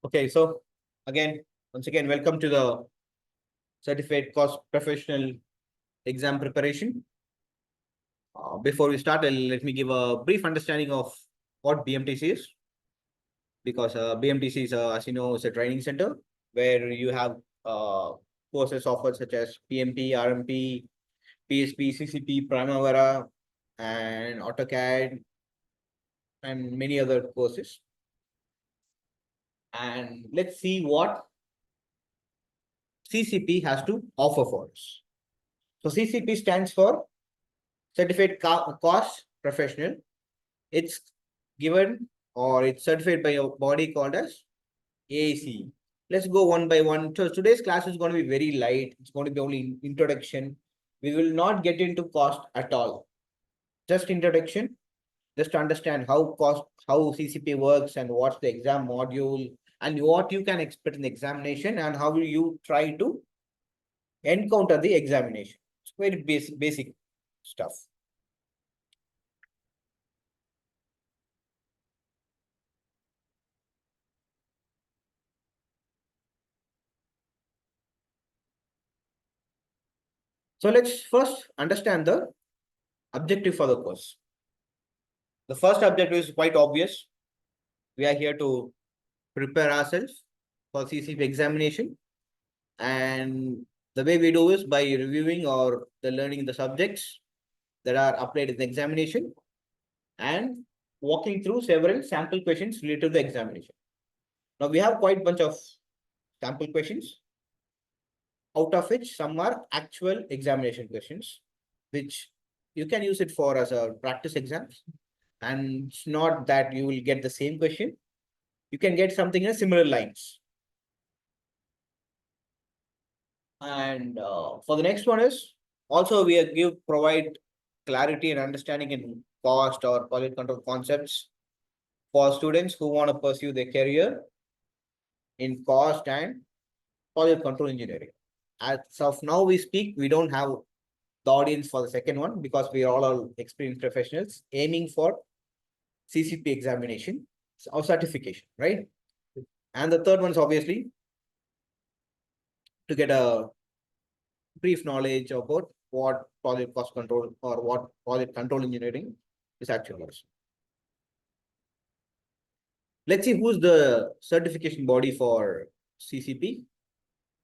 Okay, so once again, welcome to the Certified Cost Professional Exam Preparation. Before we start, let me give a brief understanding of what BMTC is. Because BMTC is, as you know, is a training center where you have courses offered such as PMP, RMP, PSP, CCP, Primavera, and AutoCAD, and many other courses. And let's see what CCP has to offer for us. So CCP stands for Certified Cost Professional. It's given or it's certified by a body called as AACE. Let's go one by one. So today's class is going to be very light. It's going to be only introduction. We will not get into cost at all. Just introduction, just to understand how CCP works and what's the exam module and what you can expect in the examination and how will you try to encounter the examination. It's very basic stuff. So let's first understand the objective for the course. The first objective is quite obvious. We are here to prepare ourselves for CCP examination. And the way we do is by reviewing or learning the subjects that are applied in the examination and walking through several sample questions related to the examination. Now we have quite a bunch of sample questions, out of which some are actual examination questions, which you can use it for as a practice exams. And it's not that you will get the same question. You can get something in similar lines. And for the next one is also we provide clarity and understanding in cost or quality control concepts for students who want to pursue their career in cost and quality control engineering. As of now we speak, we don't have the audience for the second one because we are all experienced professionals aiming for CCP examination or certification, right? And the third one is obviously to get a brief knowledge about what project cost control or what project control engineering is actually. Let's see who's the certification body for CCP.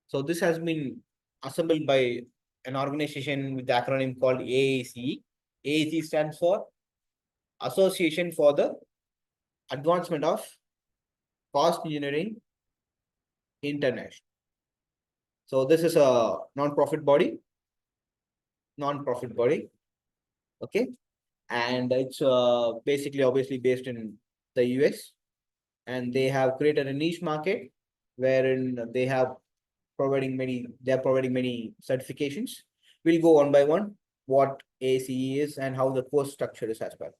So this has been assembled by an organization with the acronym called AACE. AACE stands for Association for the Advancement of Cost Engineering International. So this is a non-profit body. Okay. And it's basically obviously based in the US. And they have created a niche market wherein they're providing many certifications. We'll go one by one what ACE is and how the course structure is as well.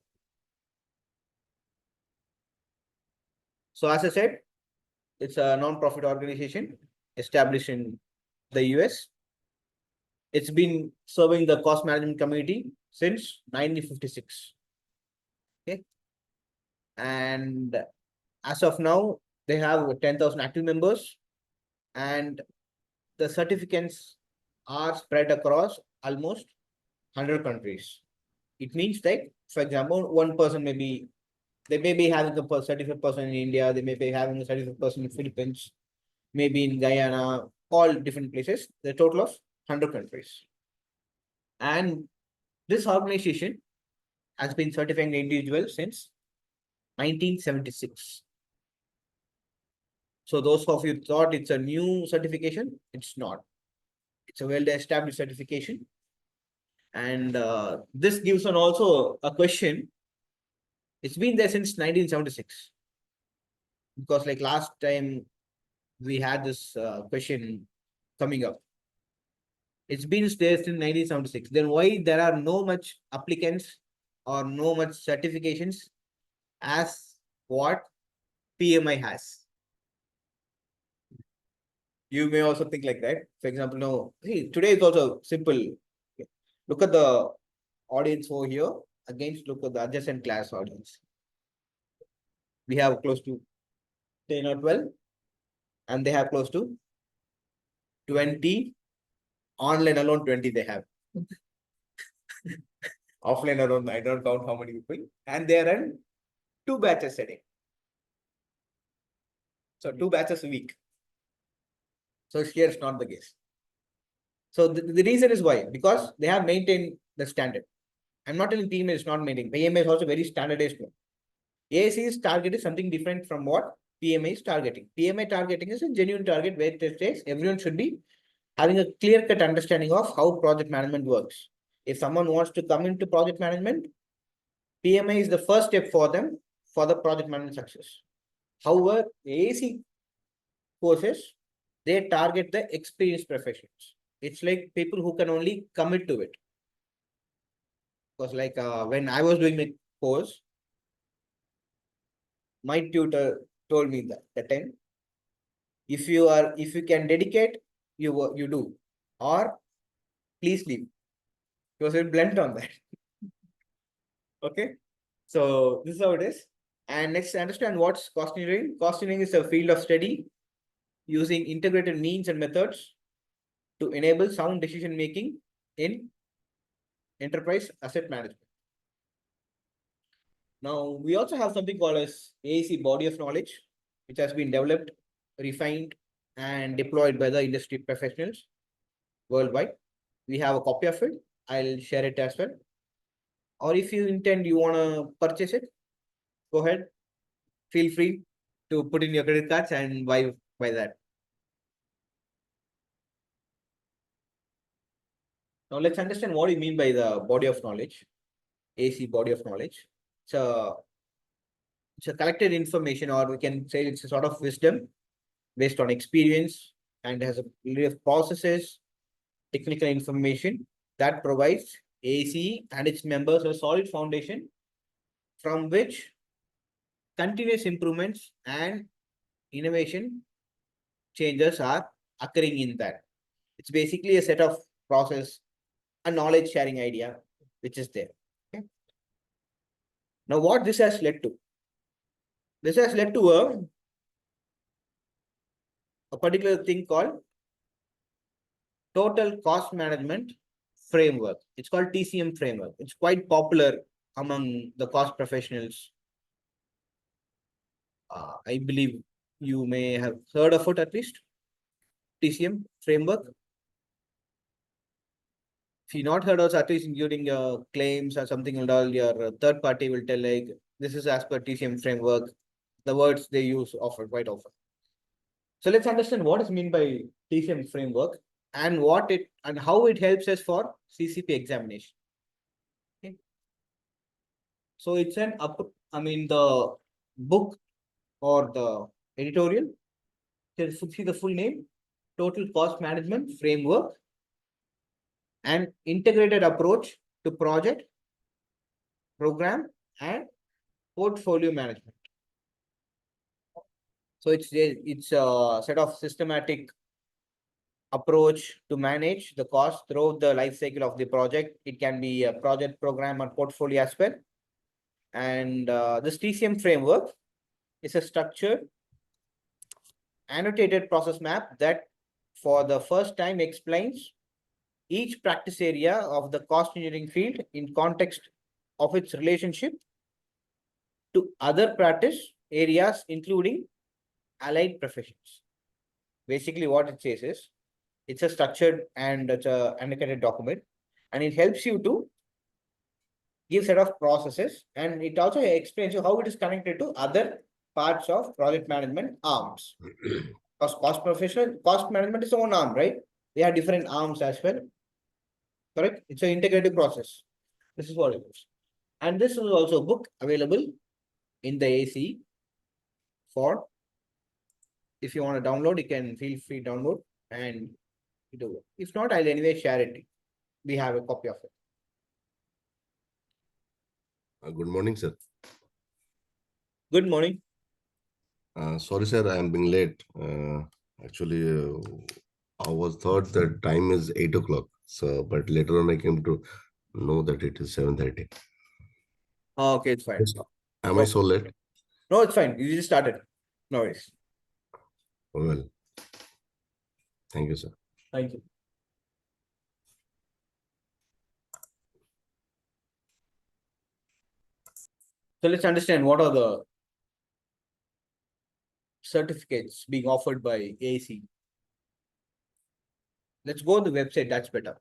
So as I said, it's a non-profit organization established in the US. It's been serving the cost management community since 1956. Okay. And as of now, they have 10,000 active members and the certificates are spread across almost 100 countries. It means that, for example, they may be having a certificate person in India, they may be having a certificate person in Philippines, maybe in Guyana, all different places, the total of 100 countries. And this organization has been certifying individuals since 1976. So those of you thought it's a new certification, it's not. It's a well-established certification. And this gives also a question. It's been there since 1976. Because like last time we had this question coming up. It's been there since 1976. Then why there are no much applicants or no much certifications as what PMI has? You may also think like that. For example, no, hey, today is also simple. Look at the audience over here look at the adjacent class audience. We have close to 10 or 12. and they have close to 20. Online alone, 20 they have. Offline alone, I don't count how many people. And they run 2 batches a day. So 2 batches a week. So here it's not the case. So the reason is why? Because they have maintained the standard. I'm not telling PMA is not maintained. PMA is also very standardized one. AACE's target is something different from what PMA is targeting. PMA targeting is a genuine target where it says everyone should be having a clear-cut understanding of how project management works. If someone wants to come into project management, PMA is the first step for them for the project management success. However, AAC courses, they target the experienced professionals. It's like people who can only commit to it. Because like when I was doing my course, my tutor told me that time, if you can dedicate, you do, or please leave. He was very blunt on that. Okay, so this is how it is. And next, understand what's cost engineering. Cost engineering is a field of study using integrated means and methods to enable sound decision making in enterprise asset management. Now, we also have something called as AAC body of knowledge, which has been developed, refined, and deployed by the industry professionals worldwide. We have a copy of it. I'll share it as well. Or if you intend, you want to purchase it, go ahead. Feel free to put in your credit cards and buy that. Now let's understand what you mean by the body of knowledge, AC body of knowledge. It's a collected information, or we can say it's a sort of wisdom based on experience and has a little of processes, technical information that provides AC and its members a solid foundation from which continuous improvements and innovation changes are occurring in that. It's basically a set of process, a knowledge sharing idea, which is there. Okay. Now, what this has led to? This has led to a particular thing called total cost management framework. It's called TCM framework. It's quite popular among the cost professionals. I believe you may have heard of it at least. TCM framework. If you not heard of it, at least including your claims or something and all, your third party will tell like this is as per TCM framework. The words they use often quite often. So let's understand what is meant by TCM framework and what it and how it helps us for CCP examination. Okay. So it's the book or the editorial. See the full name, Total Cost Management Framework, an integrated approach to project, program, and portfolio management. So it's a set of systematic approach to manage the cost throughout the life cycle of the project. It can be a project, program, or portfolio as well. And this TCM framework is a structured, annotated process map that for the first time explains each practice area of the cost engineering field in context of its relationship to other practice areas, including allied professions. Basically, what it says is it's a structured and it's a annotated document, and it helps you to give set of processes, and it also explains you how it is connected to other parts of project management arms. Because cost management is one arm, right? They have different arms as well. Correct? It's an integrated process. This is what it is. And this is also a book available in the AC for if you want to download, you can feel free download and do it. If not, I'll anyway share it. We have a copy of it. Good morning, sir. Good morning. Sorry, sir, I am being late. Actually, I was thought that time is 8 o'clock. So, but later on I came to know that it is 7:30. Okay, it's fine. Am I so late? No, it's fine. You just started. No worries. Well, Thank you, sir. Thank you. So let's understand what are the certificates being offered by AACE. Let's go on the website, that's better.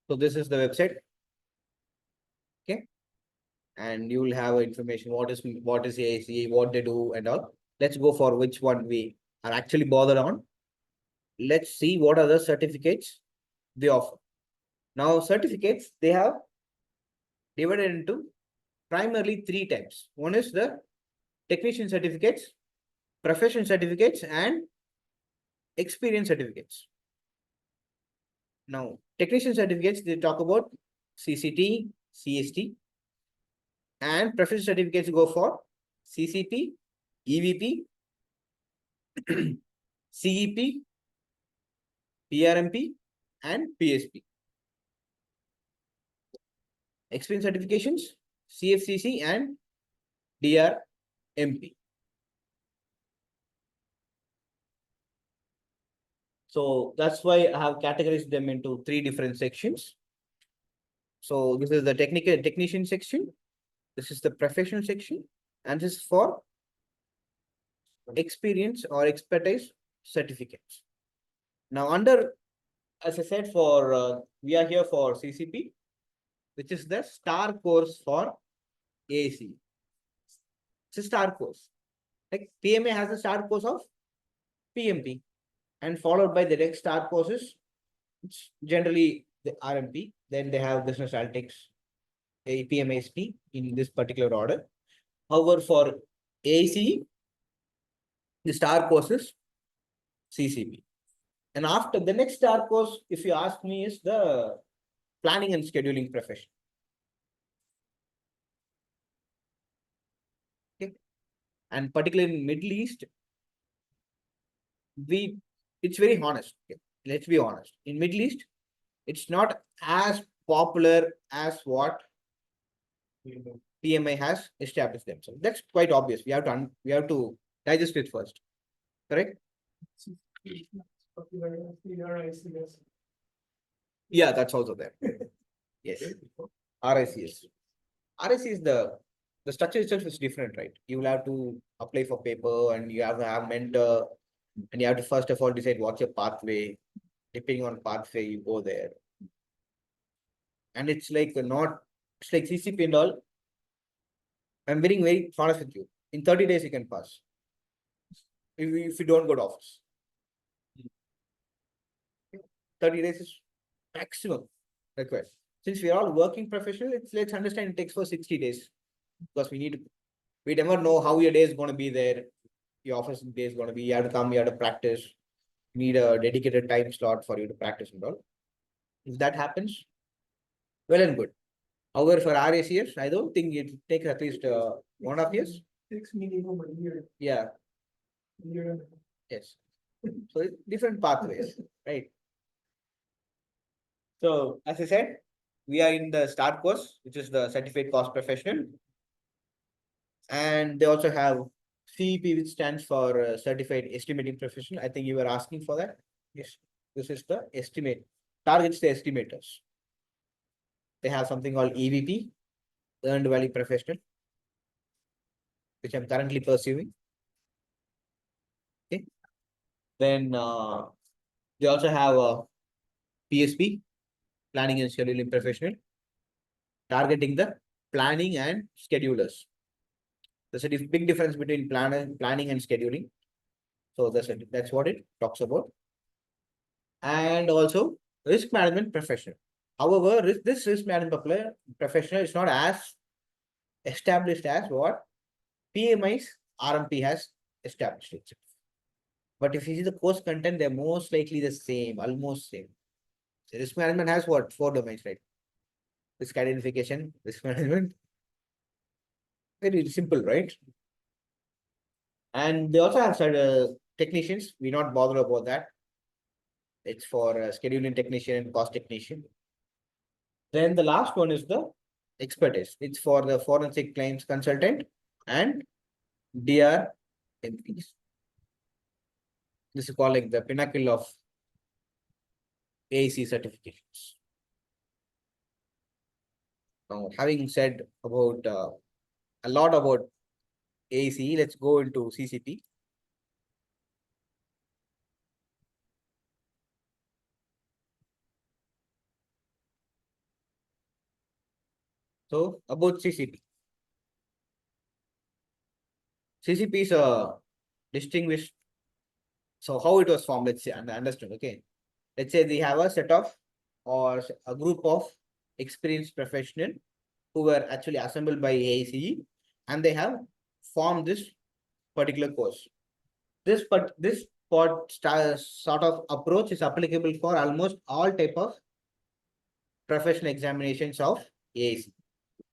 So this is the website. Okay. And you will have information what is AACE, what they do and all. Let's go for which one we are actually bothered on. Let's see what are the certificates they offer. Now certificates, they have divided into primarily 3 types. One is the technician certificates, profession certificates, and experience certificates. Now, technician certificates, they talk about CCT, CST, and profession certificates go for CCP, EVP, CEP, PRMP, and PSP. Experience certifications, CFCC and DRMP. So that's why I have categorized them into 3 different sections. So this is the technician section, this is the professional section, and this is for experience or expertise certificates. Now under, as I said, for we are here for CCP, which is the star course for AACE. It's a star course. Like PMA has a star course of PMP, and followed by the next star courses, it's generally the RMP. Then they have business analytics, PMASP in this particular order. However, for AACE, the star course is CCP. And after the next star course, if you ask me, is the planning and scheduling profession. Okay. And particularly in Middle East, it's very honest. Okay. Let's be honest. In Middle East, it's not as popular as what PMI has established themselves. That's quite obvious. We have to digest it first. Correct? Yeah, that's also there. Yes. RICS. RIC is the structure itself is different, right? You will have to apply for paper and you have to have mentor and you have to first of all decide what's your pathway. Depending on pathway, you go there. And it's like it's like CCP and all. I'm very honest with you. In 30 days, you can pass. If you don't go to office. 30 days is maximum required. Since we are all working professional, let's understand it takes for 60 days. Because we never know how your day is going to be there. Your office day is going to be, you have to come, you have to practice. You need a dedicated time slot for you to practice and all. If that happens, well and good. However, for RACS, I don't think it takes at least 1.5 years. Takes minimum a year. Yeah. Year. Yes. So different pathways, right? So as I said, we are in the start course, which is the certificate cost professional. And they also have CEP, which stands for certified estimating professional. I think you were asking for that. Yes. This is the estimate. Targets the estimators. They have something called EVP, earned value professional, which I'm currently pursuing. Okay. Then they also have a PSP, planning and scheduling professional, targeting the planning and schedulers. There's a big difference between planning and scheduling. So that's what it talks about. And also risk management professional. However, this risk management professional is not as established as what PMI's RMP has established itself. But if you see the course content, they're most likely the same, almost same. So risk management has what? 4 domains, right? Risk identification, risk management. Very simple, right? And they also have technicians. We're not bothered about that. It's for scheduling technician and cost technician. Then the last one is the expertise. It's for the forensic claims consultant and DRMPs. This is called like the pinnacle of AACE certifications. Now, having said about a lot about AACE, let's go into CCP. So about CCP. CCP is a distinguished. So how it was formed, let's say, and understand, okay. Let's say they have a set of or a group of experienced professionals who were actually assembled by AACE and they have formed this particular course. This sort of approach is applicable for almost all type of professional examinations of AACE.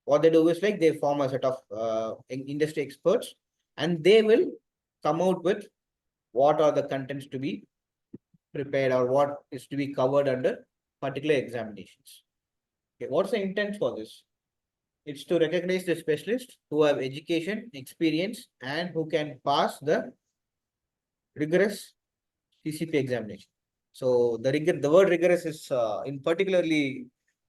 What they do is like they form a set of industry experts and they will come out with what are the contents to be prepared or what is to be covered under particular examinations. Okay, what's the intent for this? It's to recognize the specialists who have education, experience, and who can pass the rigorous CCP examination. So the word rigorous is in particularly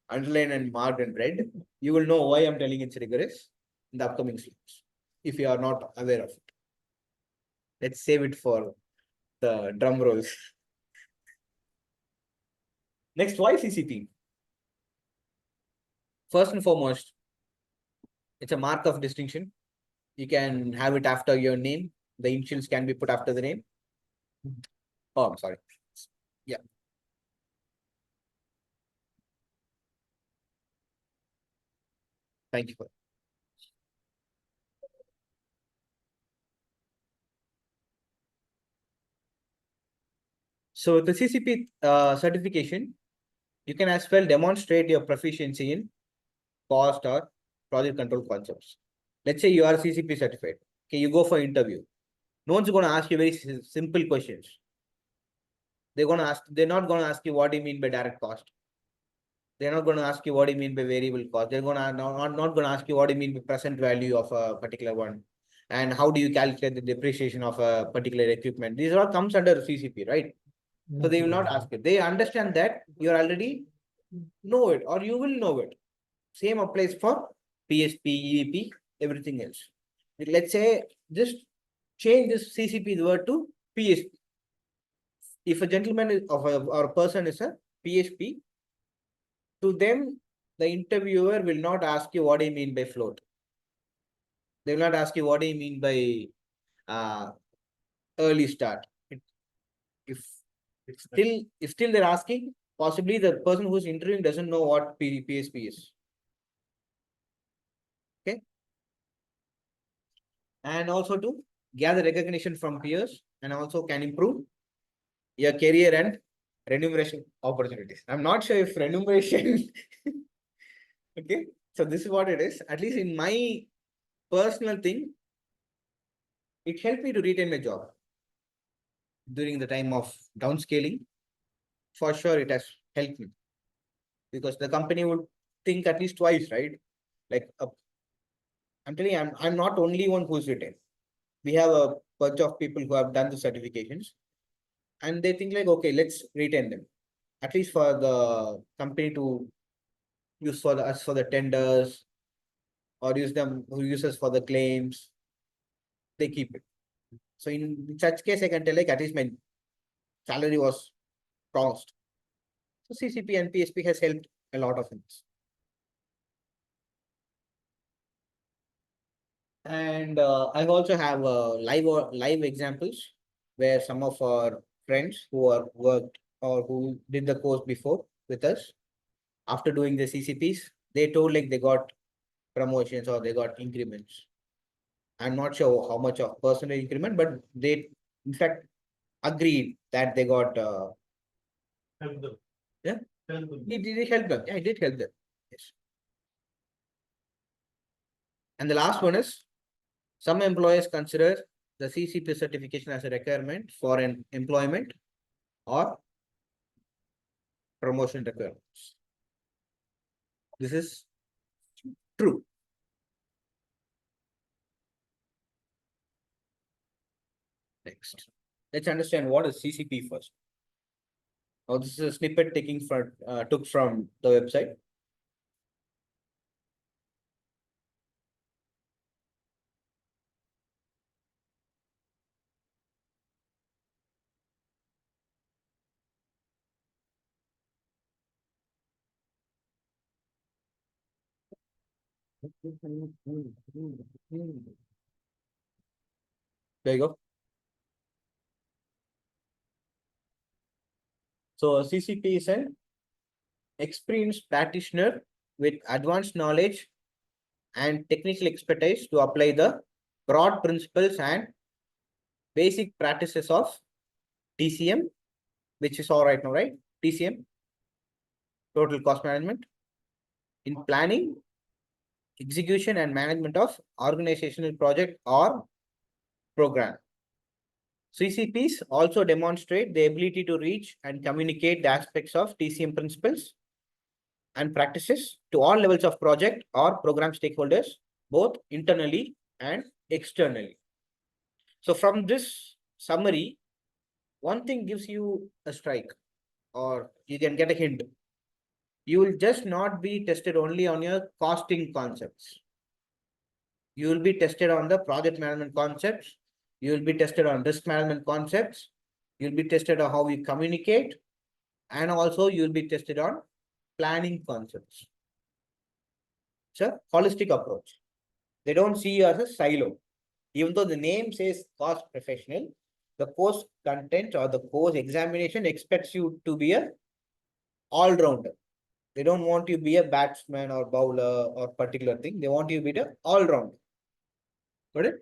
underlined and marked in red. You will know why I'm telling it's rigorous in the upcoming slides, if you are not aware of it. Let's save it for the drum rolls. Next, why CCP? First and foremost, it's a mark of distinction. You can have it after your name. The initials can be put after the name. Oh, I'm sorry. Yeah. Thank you for. So the CCP certification, you can as well demonstrate your proficiency in cost or project control concepts. Let's say you are CCP certified. Okay, you go for interview. No one's going to ask you very simple questions. They're not going to ask you what do you mean by direct cost. They're not going to ask you what do you mean by variable cost. They're going to not going to ask you what do you mean by present value of a particular one. And how do you calculate the depreciation of a particular equipment? These all comes under CCP, right? So they will not ask it. They understand that you already know it or you will know it. Same applies for PSP, EVP, everything else. Let's say just change this CCP word to PSP. If a gentleman is or a person is a PSP, to them, the interviewer will not ask you what do you mean by float. They will not ask you what do you mean by early start. If still they're asking, possibly the person who's interviewing doesn't know what PSP is. Okay. And also to gather recognition from peers and also can improve your career and remuneration opportunities. I'm not sure if remuneration. Okay. So this is what it is. At least in my personal thing, it helped me to retain my job during the time of downscaling. For sure, it has helped me because the company would think at least twice, right? Like I'm telling you, I'm not only one who's retained. We have a bunch of people who have done the certifications and they think like, okay, let's retain them. At least for the company to use for us for the tenders or use us for the claims, they keep it. So in such case, I can tell like at least my salary was promised. So CCP and PSP has helped a lot of things. And I also have live examples where some of our friends who are worked or who did the course before with us, after doing the CCPs, they told like they got promotions or they got increments. I'm not sure how much of personal increment, but they in fact agreed that they got Help them. yeah. Help them. It did help them. Yeah, it did help them. Yes. And the last one is some employers consider the CCP certification as a requirement for an employment or promotion requirements. This is true. Next, let's understand what is CCP first. Now, this is a snippet took from the website. There you go. So CCP is an experienced practitioner with advanced knowledge and technical expertise to apply the broad principles and basic practices of TCM, which is all right now, right? TCM, total cost management, in planning, execution, and management of organizational project or program. CCPs also demonstrate the ability to reach and communicate the aspects of TCM principles and practices to all levels of project or program stakeholders, both internally and externally. So from this summary, one thing gives you a strike, or you can get a hint. You will just not be tested only on your costing concepts. You will be tested on the project management concepts. You will be tested on risk management concepts. You'll be tested on how you communicate. And also you'll be tested on planning concepts. It's a holistic approach. They don't see you as a silo. Even though the name says cost professional, the course content or the course examination expects you to be a all-rounder. They don't want you to be a batsman or bowler or particular thing. They want you to be the all-rounder. Got it?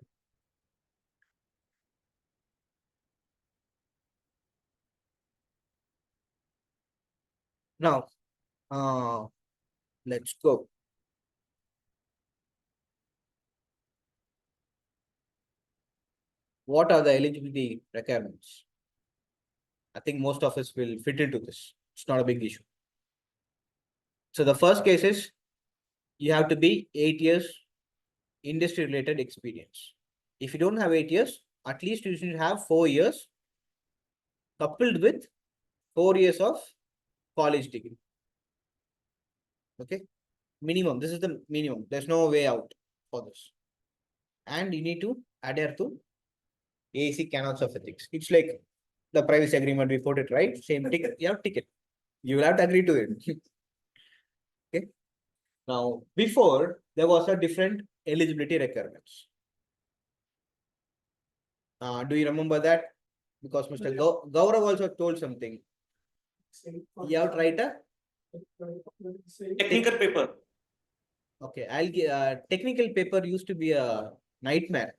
Now, let's go. What are the eligibility requirements? I think most of us will fit into this. It's not a big issue. So the first case is you have to be 8 years industry related experience. If you don't have 8 years, at least you should have 4 years coupled with 4 years of college degree. Okay, minimum. This is the minimum. There's no way out for this. And you need to adhere to AACE canons of ethics. It's like the privacy agreement, we put it, right? Same ticket, you have ticket. You will have to agree to it. Okay. Now, before there was a different eligibility requirements. Do you remember that? Because Mr. Gaurav also told something. You have to write a Technical paper. Okay, I'll give technical paper used to be a nightmare.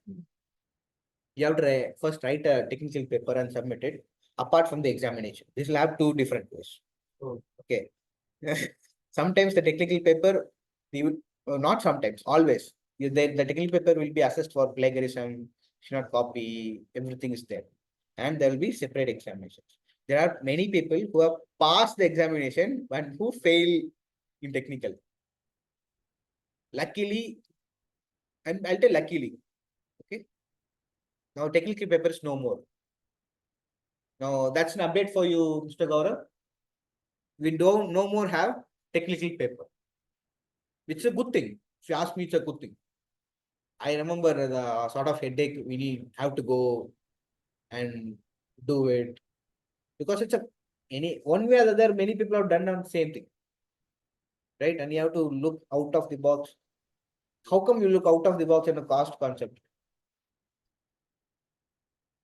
You have to first write a technical paper and submit it apart from the examination. This will have two different ways. Oh. Okay. Sometimes the technical paper, not sometimes, always. The technical paper will be assessed for plagiarism, should not copy, everything is there. And there will be separate examinations. There are many people who have passed the examination but who fail in technical. Luckily, and I'll tell luckily, okay. Now technical paper is no more. Now that's an update for you, Mr. Gaurav. We don't no more have technical paper. It's a good thing. If you ask me, it's a good thing. I remember the sort of headache we have to go and do it because it's one way or the other. Many people have done the same thing, right? And you have to look out of the box. How come you look out of the box in a cost concept?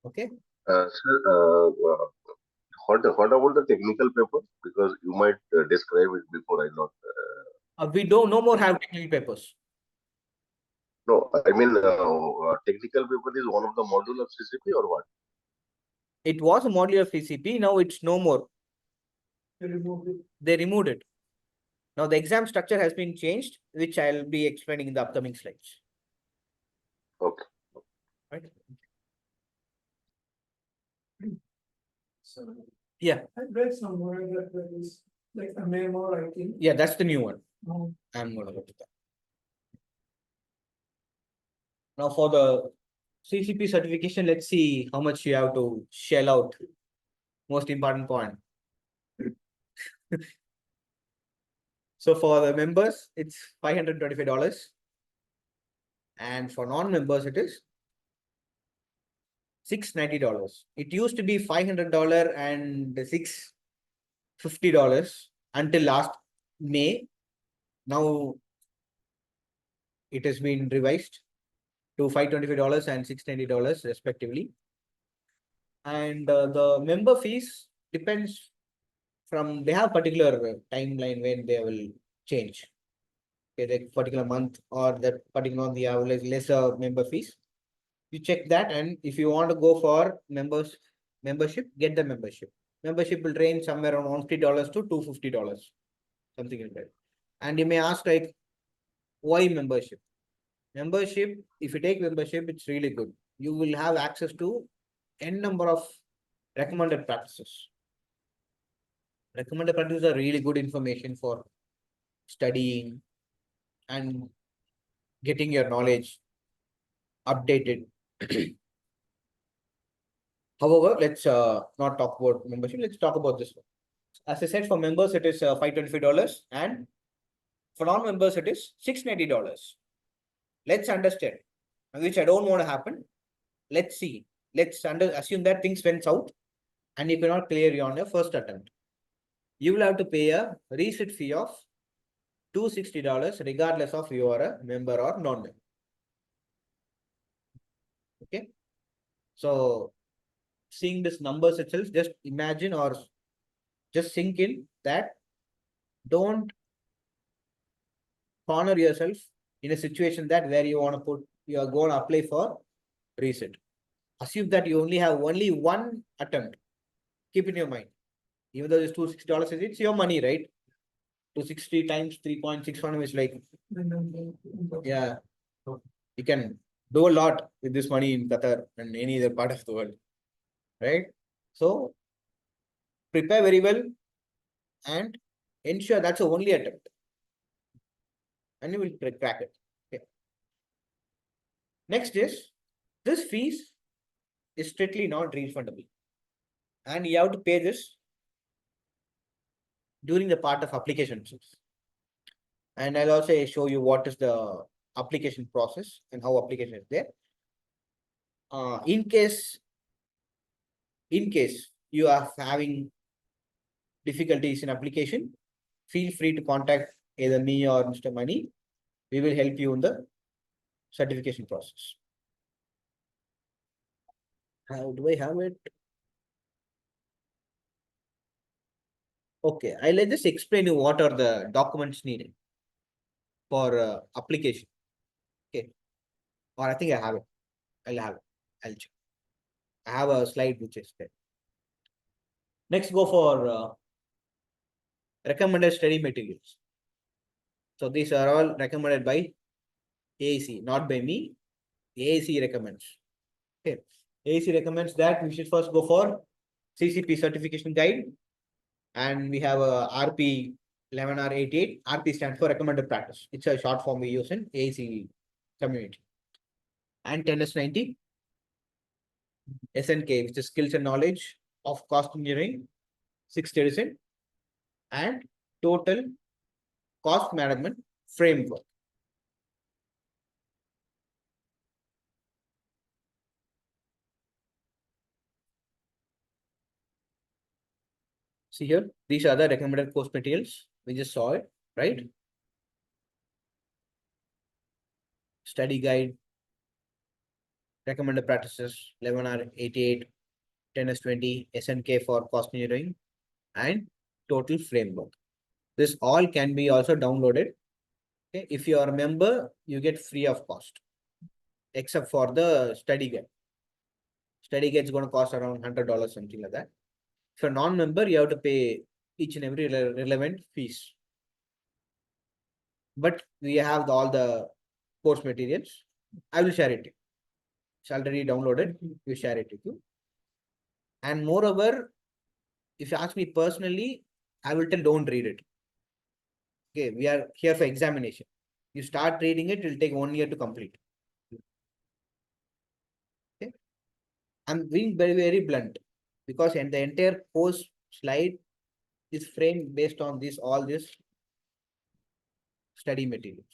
Okay. Sir, what about the technical paper? Because you might describe it before I not. We don't no more have technical papers. No, I mean technical paper is one of the module of CCP or what? It was a module of CCP. Now it's no more. They removed it. They removed it. Now the exam structure has been changed, which I'll be explaining in the upcoming slides. Okay. Right. So Yeah. I read somewhere that there is like a memo writing. Yeah, that's the new one. No. I'm going to go to that. Now for the CCP certification, let's see how much you have to shell out. Most important point. So for the members, it's $525. And for non-members, it is $690. It used to be $500 and $650 until last May. Now it has been revised to $525 and $690 respectively. And the member fees depends from, they have particular timeline when they will change. Okay, that particular month or that particular month, you have lesser member fees. You check that, and if you want to go for membership, get the membership. Membership will range somewhere around $150 to $250, something like that. And you may ask, like, why membership? Membership, if you take membership, it's really good. You will have access to n number of recommended practices. Recommended practices are really good information for studying and getting your knowledge updated. However, let's not talk about membership. Let's talk about this one. As I said, for members, it is $525, and for non-members, it is $690. Let's understand, which I don't want to happen. Let's see. Let's assume that things went south and you cannot clear on your first attempt. You will have to pay a reset fee of $260 regardless of you are a member or non-member. Okay. So seeing this numbers itself, just imagine or just sink in that don't corner yourself in a situation that where you want to put, you are going to apply for reset. Assume that you only have only one attempt. Keep in your mind. Even though it's $260, it's your money, right? 260 times 3.61 is like, yeah, you can do a lot with this money in Qatar and any other part of the world, right? So prepare very well and ensure that's the only attempt, and you will crack it. Okay. Next is, this fees is strictly not refundable, and you have to pay this during the part of application process. And I'll also show you what is the application process and how application is there. In case you are having difficulties in application, feel free to contact either me or Mr. Mani. We will help you in the certification process. How do I have it? Okay, I'll just explain you what are the documents needed for application. Okay, or I think I have it. I'll have it. I'll check. I have a slide which is there. Next, go for recommended study materials. So these are all recommended by AACE, not by me. AACE recommends. Okay, AACE recommends that we should first go for CCP certification guide, and we have a RP 11R88. RP stands for recommended practice. It's a short form we use in AACE community. And 10S90 SNK, which is skills and knowledge of cost engineering, 6th edition, and total cost management framework. See here, these are the recommended course materials. We just saw it, right? Study guide, recommended practices, 11R88, 10S20, SNK for cost engineering, and total framework. This all can be also downloaded. Okay, if you are a member, you get free of cost, except for the study guide. Study guide is going to cost around $100, something like that. If you're a non-member, you have to pay each and every relevant fees. But we have all the course materials. I will share it. It's already downloaded. We share it with you. And moreover, if you ask me personally, I will tell don't read it. Okay, we are here for examination. You start reading it, it will take 1 year to complete. I'm being very, very blunt because in the entire course slide is framed based on this, all this study materials.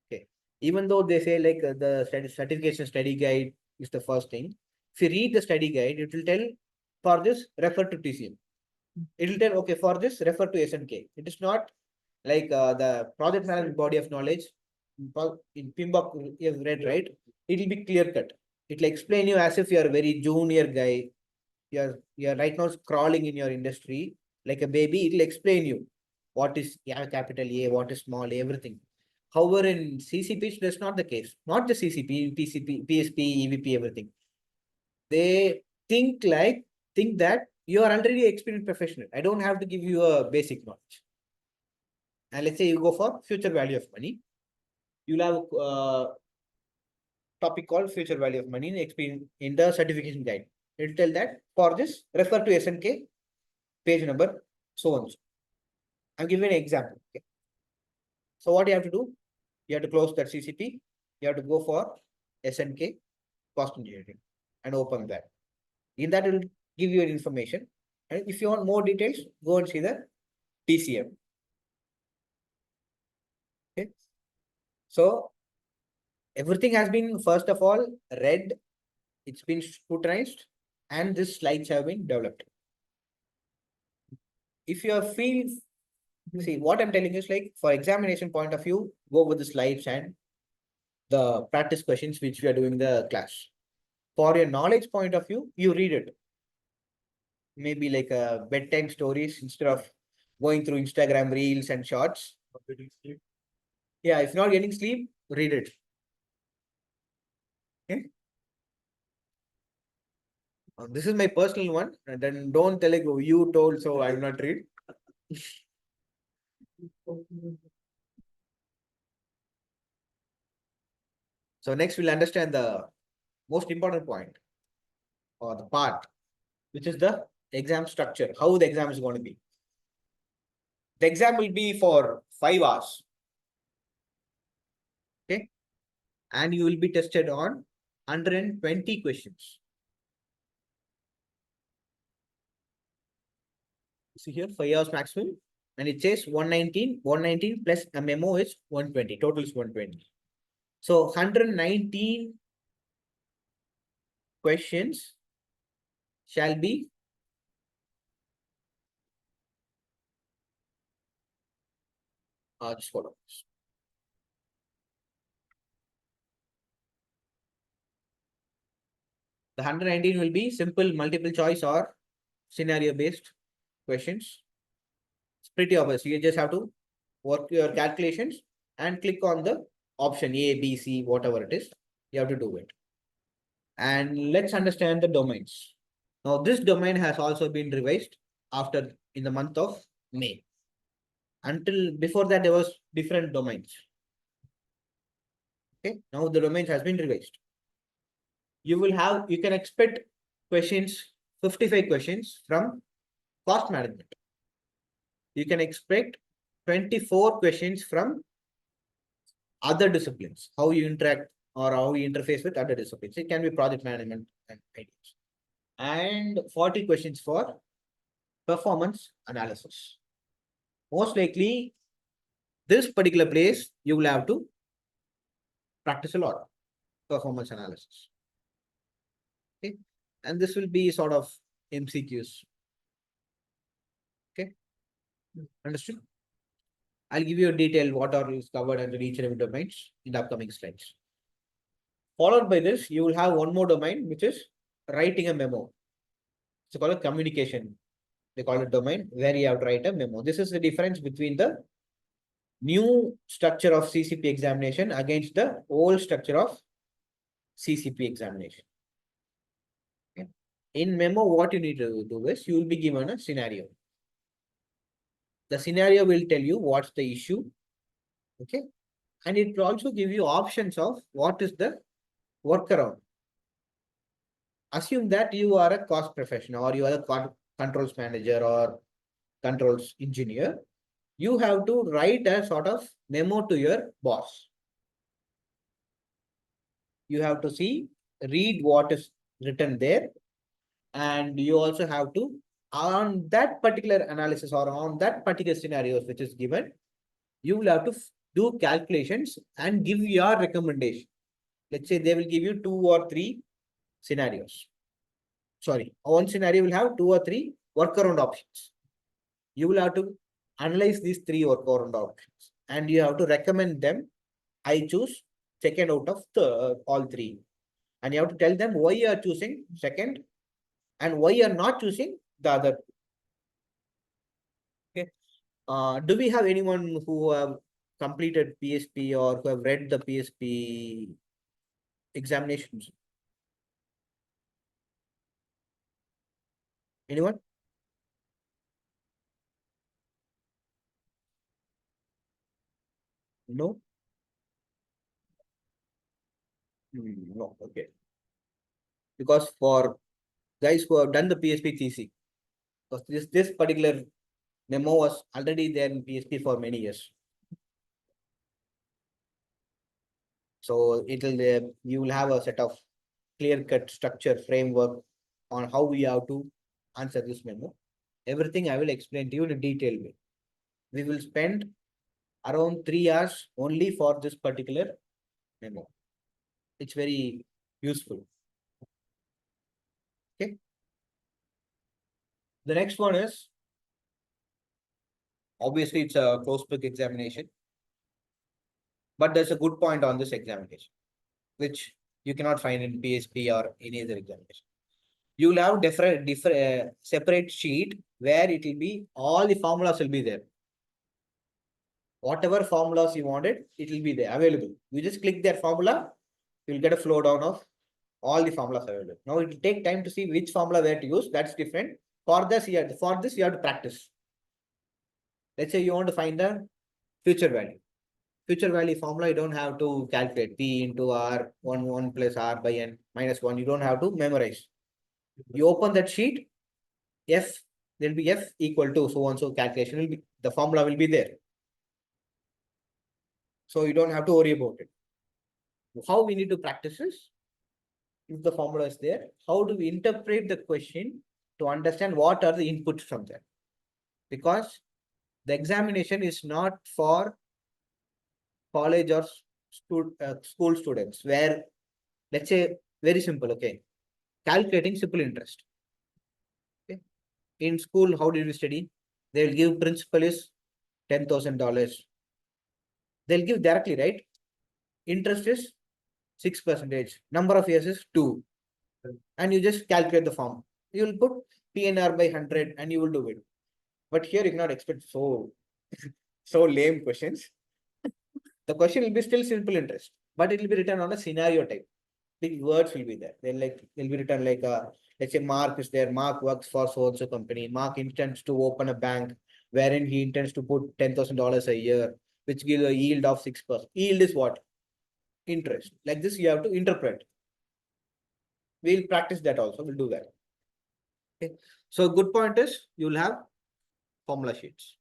Okay. Even though they say like the certification study guide is the first thing. If you read the study guide, it will tell for this, refer to TCM. It will tell, okay, for this, refer to SNK. It is not like the project management body of knowledge in PMBOK you have read, right? It will be clear cut. It will explain you as if you are a very junior guy. You're right now crawling in your industry like a baby. It will explain you what is capital A, what is small A, everything. However, in CCP, that's not the case. Not the CCP, PCP, PSP, EVP, everything. They think that you are already experienced professional. I don't have to give you a basic knowledge. And let's say you go for future value of money. You'll have a topic called future value of money in experience in the certification guide. It will tell that for this, refer to SNK, page number, so on. I'm giving an example. Okay. So what you have to do? You have to close that CCP. You have to go for SNK, cost engineering, and open that. In that, it will give you information. And if you want more details, go and see the TCM. Okay. So everything has been, first of all, read, it's been scrutinized, and these slides have been developed. If you feel, see what I'm telling you is like, for examination point of view, go with the slides and the practice questions which we are doing the class. For your knowledge point of view, you read it. Maybe like a bedtime stories instead of going through Instagram reels and shorts. Yeah, if you're not getting sleep, read it. Okay. This is my personal one, and then don't tell like, oh, you told, so I will not read. So next we'll understand the most important point or the part, which is the exam structure, how the exam is going to be. The exam will be for 5 hours. Okay. And you will be tested on 120 questions. See here, 5 hours maximum. And it says 119 plus a memo is 120. Total is 120. So 119 questions shall be just hold on. The 119 will be simple multiple choice or scenario based questions. It's pretty obvious. You just have to work your calculations and click on the option A, B, C, whatever it is. You have to do it. And let's understand the domains. Now, this domain has also been revised after in the month of May. Until before that, there was different domains. Okay, now the domains has been revised. You can expect questions, 55 questions from cost management. You can expect 24 questions from other disciplines, how you interact or how you interface with other disciplines. It can be project management and ideas. And 40 questions for performance analysis. Most likely, this particular place, you will have to practice a lot, performance analysis. Okay. And this will be sort of MCQs. Okay. Understood? I'll give you a detail what are is covered under each and every domains in the upcoming slides. Followed by this, you will have one more domain, which is writing a memo. It's called a communication. They call it domain where you have to write a memo. This is the difference between the new structure of CCP examination against the old structure of CCP examination. Okay. In memo, what you need to do is you will be given a scenario. The scenario will tell you what's the issue. Okay. And it will also give you options of what is the workaround. Assume that you are a cost professional or you are a controls manager or controls engineer. You have to write a sort of memo to your boss. You have to read what is written there And you also have to, on that particular analysis or on that particular scenarios which is given, you will have to do calculations and give your recommendation. Let's say they will give you 2 or 3 scenarios. Sorry, one scenario will have 2 or 3 workaround options. You will have to analyze these 3 workaround options and you have to recommend them. I choose second out of the all 3. And you have to tell them why you are choosing second and why you are not choosing the other. Okay. Do we have anyone who have completed PSP or who have read the PSP examinations? Anyone? No? No, okay. Because for guys who have done the PSP thesis, because this particular memo was already there in PSP for many years. So you will have a set of clear-cut structure framework on how we have to answer this memo. Everything I will explain to you in a detailed way. We will spend around 3 hours only for this particular memo. It's very useful. Okay. The next one is, obviously it's a closed book examination, but there's a good point on this examination, which you cannot find in PSP or any other examination. You will have different separate sheet where it will be all the formulas will be there. Whatever formulas you wanted, it will be there available. You just click that formula, you'll get a flow down of all the formulas available. Now it will take time to see which formula where to use. That's different. For this, you have to practice. Let's say you want to find the future value. Future value formula, you don't have to calculate P into R, 1 plus R by N minus 1. You don't have to memorize. You open that sheet, F, there'll be F equal to so and so calculation will be, the formula will be there. So you don't have to worry about it. How we need to practice is, if the formula is there, how do we interpret the question to understand what are the inputs from there? Because the examination is not for college or school students, where, let's say, very simple, okay, calculating simple interest. Okay. In school, how did we study? They will give principal is $10,000. They'll give directly, right? Interest is 6%. Number of years is 2. And you just calculate the form. You will put PNR by 100 and you will do it. But here you cannot expect so lame questions. The question will be still simple interest, but it will be written on a scenario type. Big words will be there. They'll be written like let's say Mark is there. Mark works for so-and-so company. Mark intends to open a bank wherein he intends to put $10,000 a year, which gives a yield of 6%. Yield is what? Interest. Like this, you have to interpret. We'll practice that also. We'll do that. Okay. So good point is you will have formula sheets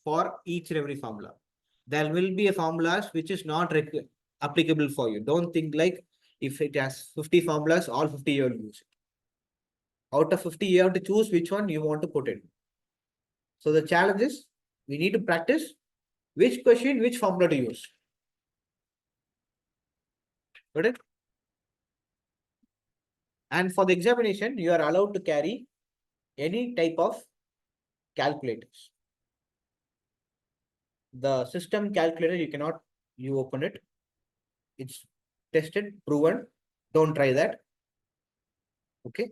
for each and every formula. There will be a formulas which is not applicable for you. Don't think like if it has 50 formulas, all 50 you will use it. Out of 50, you have to choose which one you want to put in. So the challenge is we need to practice which question, which formula to use. Got it? And for the examination, you are allowed to carry any type of calculators. The system calculator, you open it. It's tested, proven. Don't try that. Okay.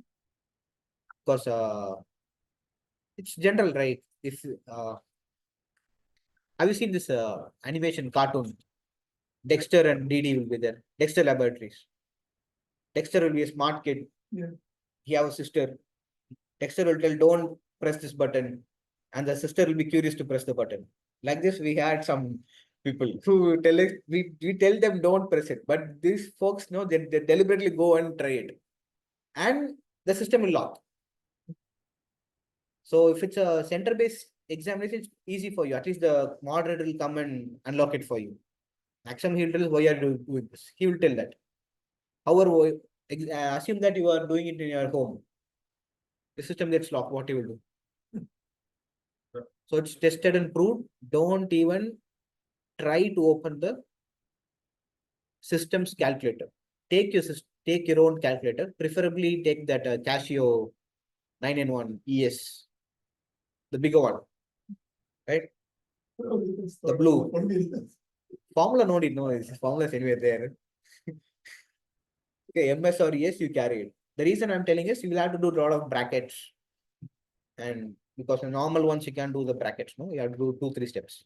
Because it's general, right? If have you seen this animation cartoon? Dexter and DD will be there. Dexter Laboratories. Dexter will be a smart kid. Yeah. He has a sister. Dexter will tell, don't press this button. And the sister will be curious to press the button. Like this, we had some people who tell us, we tell them don't press it. But these folks know that they deliberately go and try it. And the system will lock. So if it's a center-based examination, it's easy for you. At least the moderator will come and unlock it for you. Maximum he will tell why are you doing this. He will tell that. However, assume that you are doing it in your home. the system gets locked, what you will do? So it's tested and proved. Don't even try to open the system's calculator. Take your own calculator. Preferably take that Casio 9-in-1 ES, the bigger one, right? The blue. Formula no need, no, it's formula is anywhere there. Okay, MS or ES, you carry it. The reason I'm telling is you will have to do a lot of brackets. And because the normal ones you can't do the brackets, no, you have to do 2-3 steps.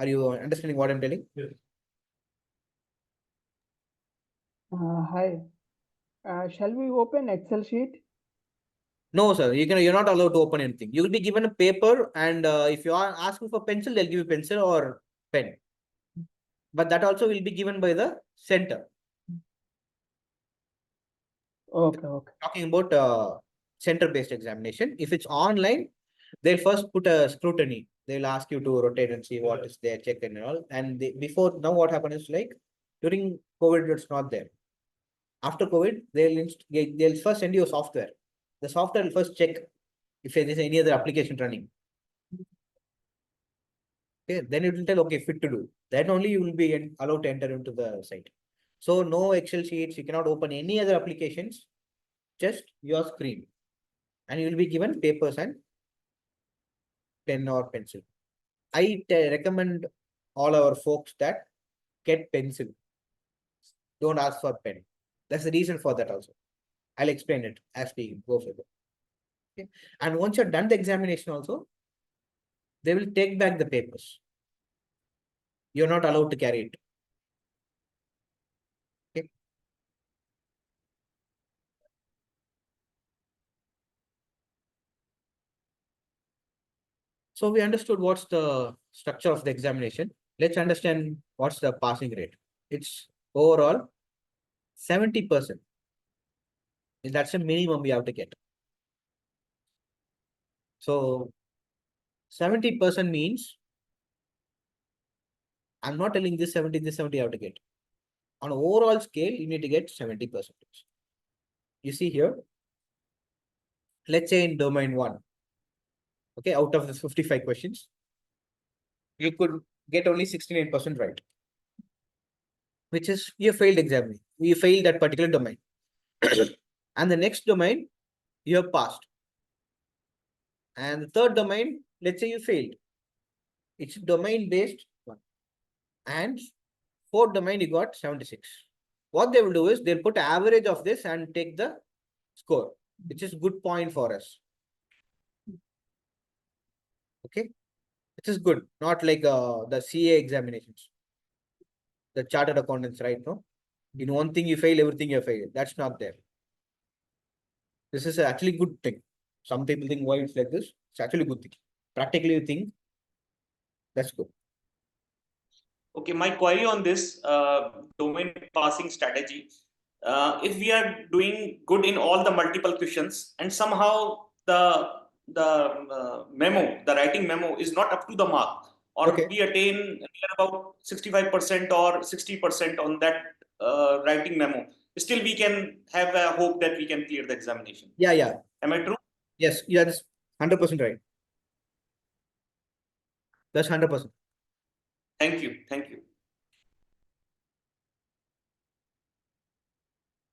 Are you understanding what I'm telling? Yes. Hi. Shall we open Excel sheet? No, sir. You're not allowed to open anything. You will be given a paper, and if you are asking for pencil, they'll give you pencil or pen. But that also will be given by the center. Okay, okay. Talking about center-based examination. If it's online, they'll first put a scrutiny. They'll ask you to rotate and see what is there, check and all. And before now, what happened is like during COVID, it's not there. After COVID, they'll first send you a software. The software will first check if there is any other application running. Okay, then it will tell, okay, fit to do. Then only you will be allowed to enter into the site. So no Excel sheets, you cannot open any other applications, just your screen. And you will be given papers and pen or pencil. I recommend all our folks that get pencil. Don't ask for pen. That's the reason for that also. I'll explain it as we go further. Okay. And once you're done the examination also, they will take back the papers. You're not allowed to carry it. Okay. So we understood what's the structure of the examination. Let's understand what's the passing rate. It's overall 70%. That's a minimum we have to get. So 70% means I'm not telling this 70 you have to get. On an overall scale, you need to get 70%. You see here, let's say in domain 1, okay, out of the 55 questions, you could get only 69% right, which is you failed exam. You failed that particular domain. And the next domain, you have passed. And the third domain, let's say you failed. It's domain based one. And fourth domain, you got 76. What they will do is they'll put average of this and take the score, which is good point for us. Okay, which is good, not like the CA examinations, the chartered accountants, right? No, in one thing you fail, everything you fail. That's not there. This is actually good thing. Some people think why it's like this. It's actually a good thing. Practically, you think that's good. Okay, my query on this domain passing strategy. If we are doing good in all the multiple questions and somehow the memo, the writing memo is not up to the mark, or Okay. we attain near about 65% or 60% on that writing memo, still we can have a hope that we can clear the examination. Yeah, yeah. Am I true? Yes, yeah, that's 100% right. That's 100%. Thank you. Thank you.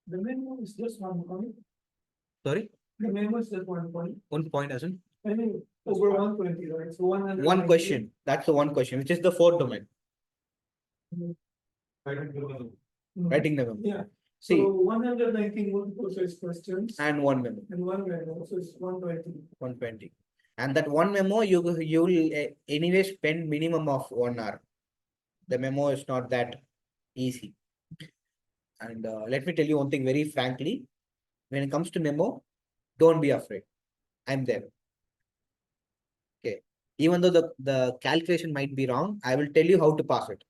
The memo is just 1 point. Sorry, The memo is just 1 point. 1 point doesn't. I mean, over 120, right? So 100. One question. That's the one question, which is the fourth domain. Writing the memo. Yeah. See, So 119 multiple choice questions. and one memo. And one memo, so it's 120. 120. And that one memo, you will anyway spend minimum of 1 hour. The memo is not that easy. And let me tell you one thing very frankly. When it comes to memo, don't be afraid. I'm there. Okay. Even though the calculation might be wrong, I will tell you how to pass it.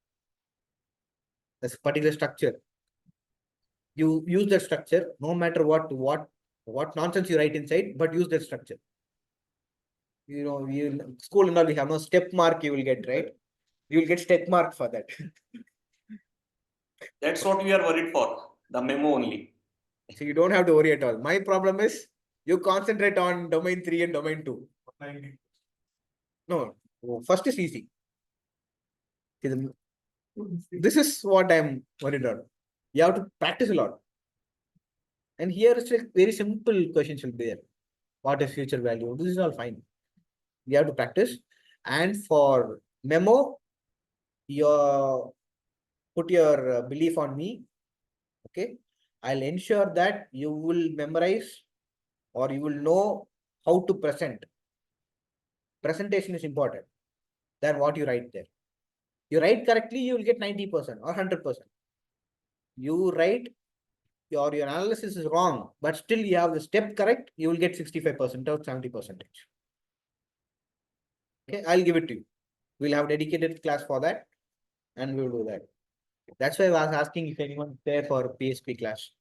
That's a particular structure. You use that structure, no matter what nonsense you write inside, but use that structure. You know, school and all, we have no step mark you will get, right? You will get step mark for that. That's what we are worried for, the memo only. So you don't have to worry at all. My problem is You concentrate on domain 3 and domain 2. 90. No, first is easy. This is what I'm worried about. You have to practice a lot. And here it's like very simple questions will be there. What is future value? This is all fine. You have to practice. And for memo, put your belief on me. Okay. I'll ensure that you will memorize or you will know how to present. Presentation is important than what you write there. You write correctly, you will get 90% or 100%. You write your analysis is wrong, but still you have the step correct, you will get 65% or 70%. Okay, I'll give it to you. We'll have dedicated class for that and we will do that. That's why I was asking if anyone is there for PSP class.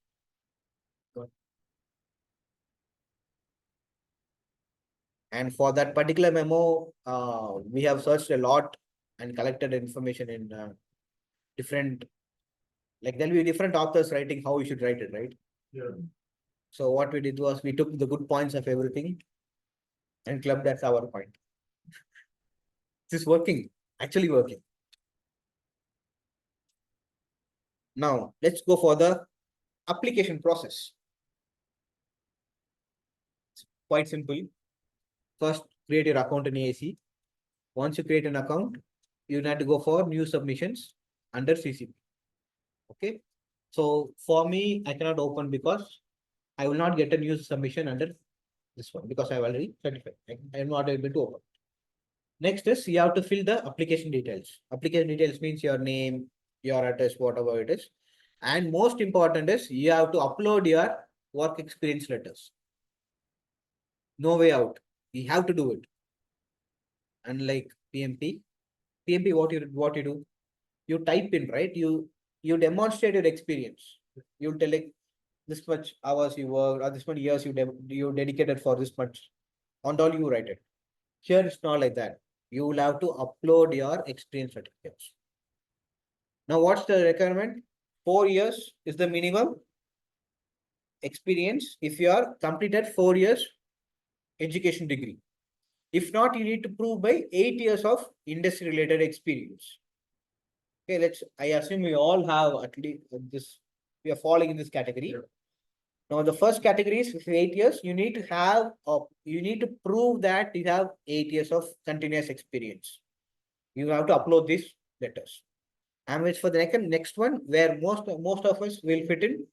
And for that particular memo, we have searched a lot and collected information in different, like there'll be different authors writing how you should write it, right? Yeah. So what we did was we took the good points of everything and clubbed that's our point. This is working, actually working. Now let's go for the application process. It's quite simple. First, create your account in AACE. Once you create an account, you need to go for new submissions under CCP. Okay. So for me, I cannot open because I will not get a new submission under this one because I've already certified. I am not able to open. Next is you have to fill the application details. Application details means your name, your address, whatever it is. And most important is you have to upload your work experience letters. No way out. You have to do it. Unlike PMP, what you do? You type in, right? You demonstrate your experience. You tell like this much hours you work or this many years you dedicated for this much. On all you write it. Here it's not like that. You will have to upload your experience certificates. Now, what's the requirement? 4 years is the minimum experience if you are completed 4 years education degree. If not, you need to prove by 8 years of industry related experience. Okay, I assume we all have at least this, we are falling in this category. Yeah. Now, the first category is 8 years. You need to prove that you have 8 years of continuous experience. You have to upload these letters. And which for the next one, where most of us will fit in.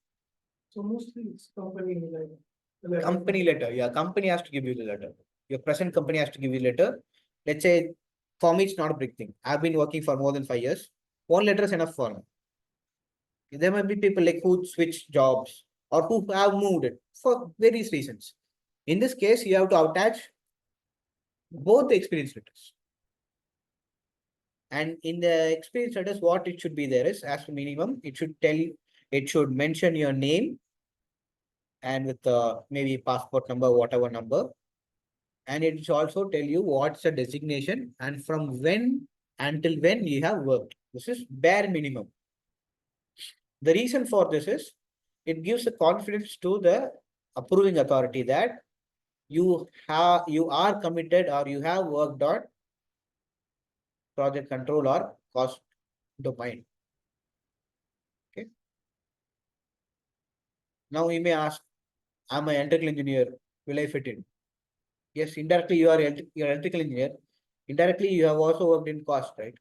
So mostly it's company letter. Company letter. Yeah, company has to give you the letter. Your present company has to give you a letter. Let's say, for me, it's not a big thing. I've been working for more than 5 years. One letter is enough for me. There might be people like who switch jobs or who have moved it for various reasons. In this case, you have to attach both the experience letters. And in the experience letters, what it should be there is as a minimum, it should mention your name and with maybe passport number, whatever number. And it should also tell you what's the designation and from when until when you have worked. This is bare minimum. The reason for this is it gives a confidence to the approving authority that you are committed or you have worked on project control or cost domain. Okay. Now you may ask, I'm an electrical engineer, will I fit in? Yes, indirectly you're an electrical engineer. Indirectly, you have also worked in cost, right?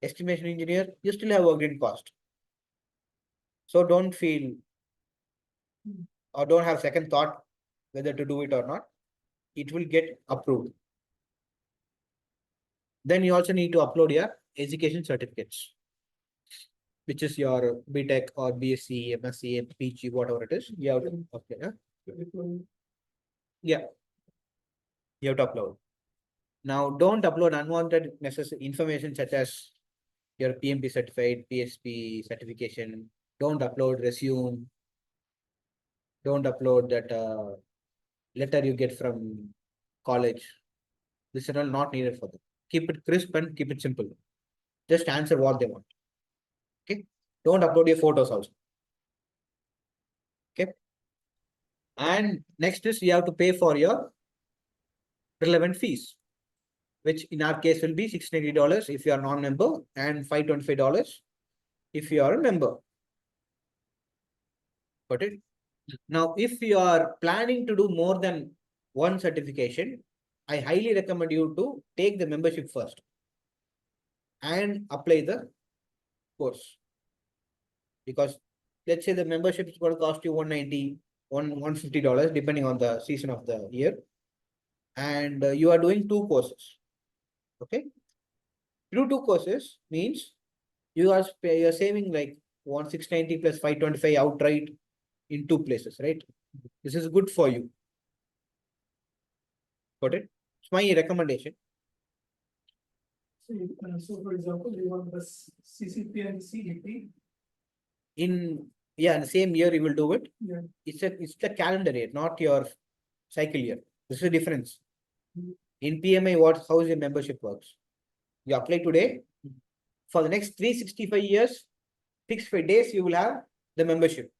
Estimation engineer, you still have worked in cost. So don't feel or don't have second thought whether to do it or not. It will get approved. Then you also need to upload your education certificates, which is your BTech or BSc, MSc, PG, whatever it is. You have to upload. Yeah. You have to upload. Now, don't upload unwanted necessary information such as your PMP certified, PSP certification. Don't upload resume. Don't upload that letter you get from college. This is all not needed for them. Keep it crisp and keep it simple. Just answer what they want. Okay. Don't upload your photos also. Okay. And next is you have to pay for your relevant fees, which in our case will be $690 if you are non-member and $525 if you are a member. Got it? Now, if you are planning to do more than one certification, I highly recommend you to take the membership first and apply the course. Because let's say the membership is going to cost you $190, $150 depending on the season of the year, and you are doing 2 courses. Okay, do 2 courses means you are saving like 1690 plus 525 outright in 2 places, right? This is good for you. Got it? It's my recommendation. So for example, you want the CCP and CEP. In the same year you will do it. Yeah. It's the calendar year, not your cycle year. This is the difference. Mhm. In PMI, how is your membership works? You apply today. For the next 365 years, 65 days, you will have the membership.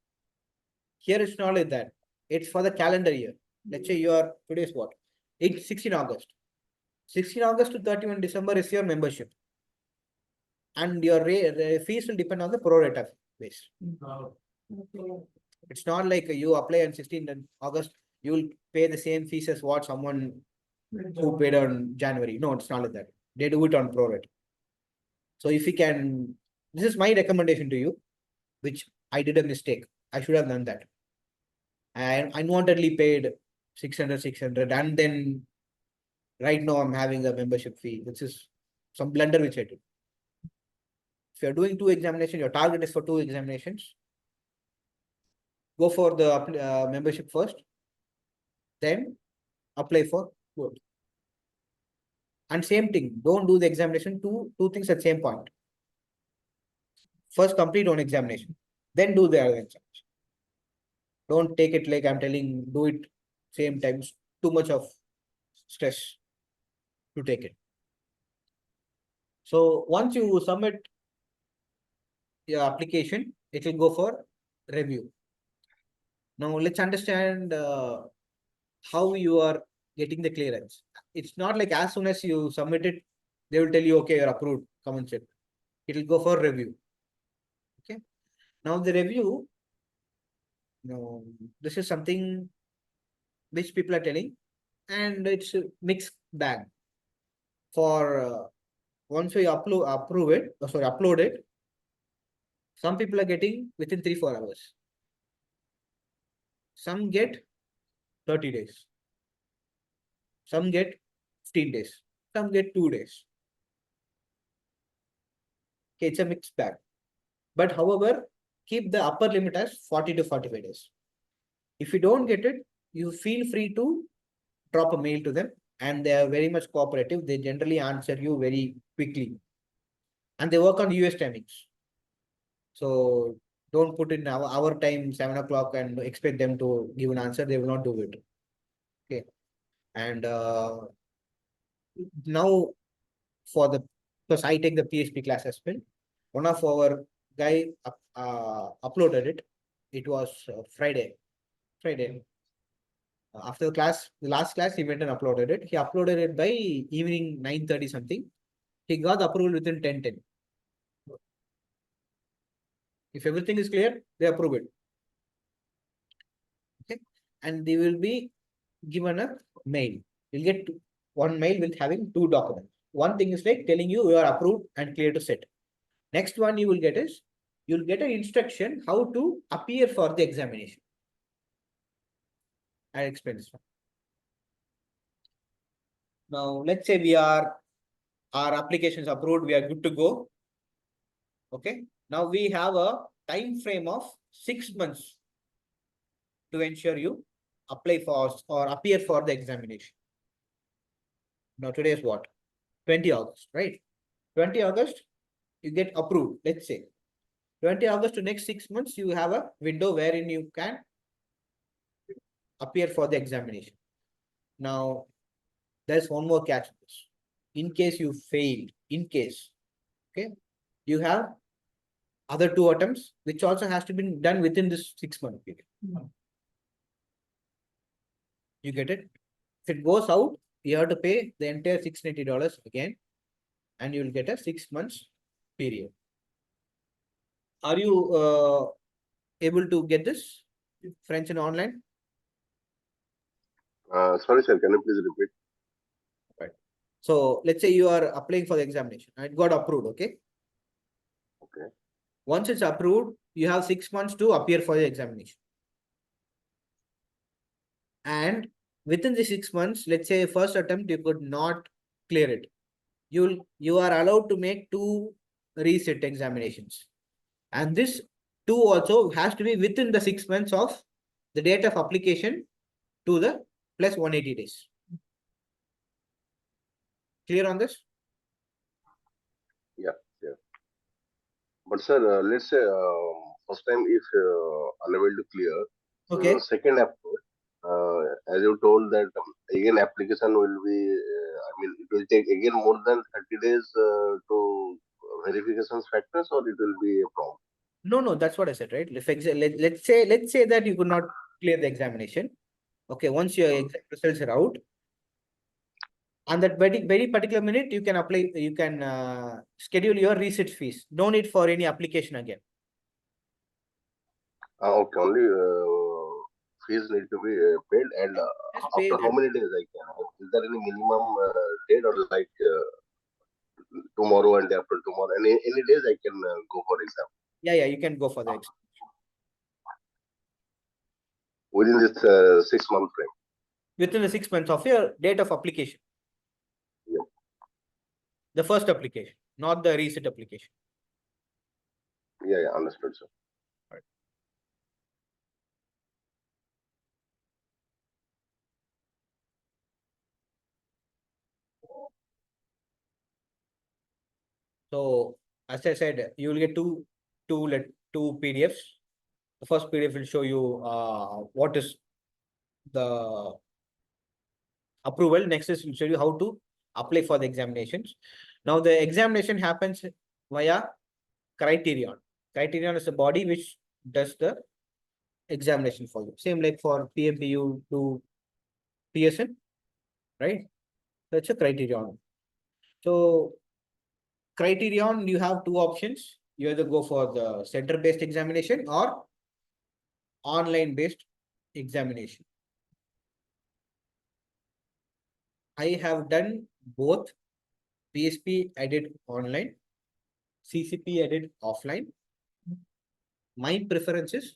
Here it's not like that. It's for the calendar year. Let's say today's what? It's 16 August. 16 August to 31 December is your membership. And your fees will depend on the pro rata base. Okay. It's not like you apply on 16th August, you will pay the same fees as what someone who paid on January. No, it's not like that. They do it on pro rata. So if you can, this is my recommendation to you, which I did a mistake. I should have done that. I unwantedly paid 600, and then right now I'm having a membership fee, which is some blunder which I did. If you're doing 2 examinations, your target is for 2 examinations, go for the membership first, then apply for both. And same thing, don't do the examination, two things at the same point. First complete one examination, then do the other examination. Don't take it like I'm telling, do it same times, too much of stress to take it. So once you submit your application, it will go for review. Now let's understand how you are getting the clearance. It's not like as soon as you submit it, they will tell you, okay, you're approved, come and check. It will go for review. Okay. Now the review, this is something which people are telling, and it's a mixed bag. For once we upload it, some people are getting within 3-4 hours. Some get 30 days. Some get 15 days. Some get 2 days. Okay, it's a mixed bag. But however, keep the upper limit as 40 to 45 days. If you don't get it, you feel free to drop a mail to them, and they are very much cooperative. They generally answer you very quickly. And they work on US timings. So don't put in our time 7 o'clock and expect them to give an answer. They will not do it. Okay. And now because I take the PHP class as well. One of our guy uploaded it. It was Friday. After the last class, he went and uploaded it. He uploaded it by evening 9:30 something. He got the approval within 10:10. If everything is clear, they approve it. Okay. And they will be given a mail. You'll get one mail with having 2 documents. One thing is like telling you are approved and clear to sit. Next one you will get is, you'll get an instruction how to appear for the examination. I'll explain this one. Now, let's say our application is approved, we are good to go. Okay. Now we have a time frame of 6 months to ensure you apply for or appear for the examination. Now today is what? 20 August, right? 20 August, you get approved, let's say. 20 August to next 6 months, you have a window wherein you can appear for the examination. Now, there's one more catch. In case you failed, okay, you have other 2 attempts, which also has to be done within this 6 month period. You get it? If it goes out, you have to pay the entire $690 again, and you will get a 6 months period. Are you able to get this French and online? Sorry, sir, can you please repeat? So let's say you are applying for the examination and it got approved, okay? Okay. Once it's approved, you have 6 months to appear for the examination. And within the 6 months, let's say first attempt, you could not clear it. You are allowed to make 2 reset examinations. And this 2 also has to be within the 6 months of the date of application to the plus 180 days. Clear on this? Yeah. But sir, let's say first time if unable to clear, Okay. second approach, as you told that again application will be, it will take again more than 30 days to verification factors, or it will be a prompt. No, that's what I said, right? Let's say that you could not clear the examination. Okay, once your exam results are out, on that very particular minute, you can apply, you can schedule your research fees. No need for any application again. Okay, only fees need to be paid, and Just after pay how that. many days I can? Is there any minimum date, or like tomorrow and after tomorrow? Any days I can go for exam Yeah, you can go for the exam within this 6 month frame. within the 6 months of your date of application. Yeah. The first application, not the reset application. Yeah, understood, sir. So as I said, you will get two PDFs. The first PDF will show you what is the approval. Next is will show you how to apply for the examinations. Now the examination happens via Criterion. Criterion is a body which does the examination for you. Same like for PMP, you do PSN, right? That's a Criterion. So Criterion, you have 2 options. You either go for the center-based examination or online-based examination. I have done both. PSP I did online, CCP I did offline. My preference is,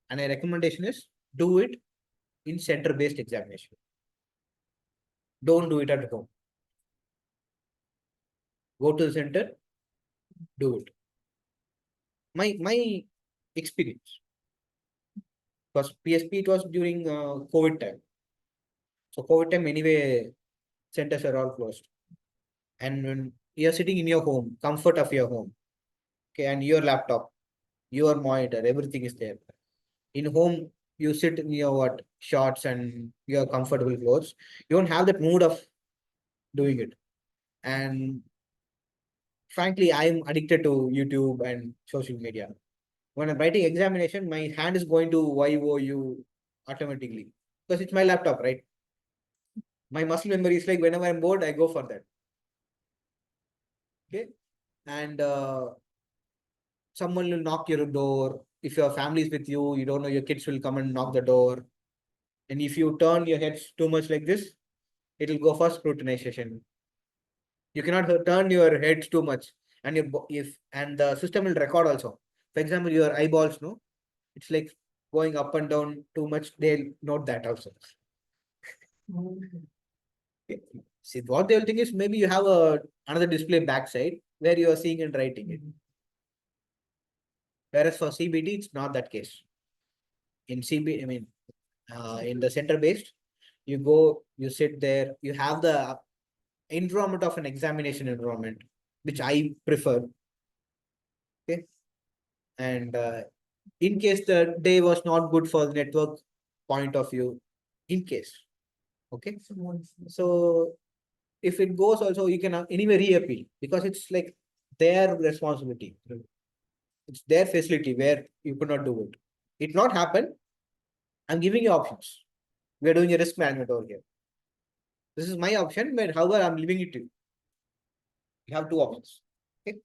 and my recommendation is, do it in center-based examination. Don't do it at home. Go to the center, do it. My experience, because PSP it was during COVID time. So COVID time anyway, centers are all closed. And when you're sitting in your home, comfort of your home, okay, and your laptop, your monitor, everything is there. In home, you sit in your shorts and your comfortable clothes. You don't have that mood of doing it. And frankly, I'm addicted to YouTube and social media. When I'm writing examination, my hand is going to YOU automatically because it's my laptop, right? My muscle memory is like whenever I'm bored, I go for that. Okay. And someone will knock your door. If your family is with you, you don't know, your kids will come and knock the door. And if you turn your head too much like this, it will go for scrutinization. You cannot turn your head too much, and the system will record also. For example, your eyeballs, no, it's like going up and down too much. They'll note that also. Okay. See, what they'll think is maybe you have another display backside where you are seeing and writing it. Whereas for CBT, it's not that case. In CBT, in the center based, you go, you sit there, you have the environment of an examination environment, which I prefer. Okay. And in case the day was not good for the network point of view, in case. Okay. So if it goes also, you can anyway re-appeal because it's like their responsibility. It's their facility where you could not do it. It not happen. I'm giving you options. We are doing a risk management over here. This is my option, but however, I'm leaving it to you. You have two options. Okay.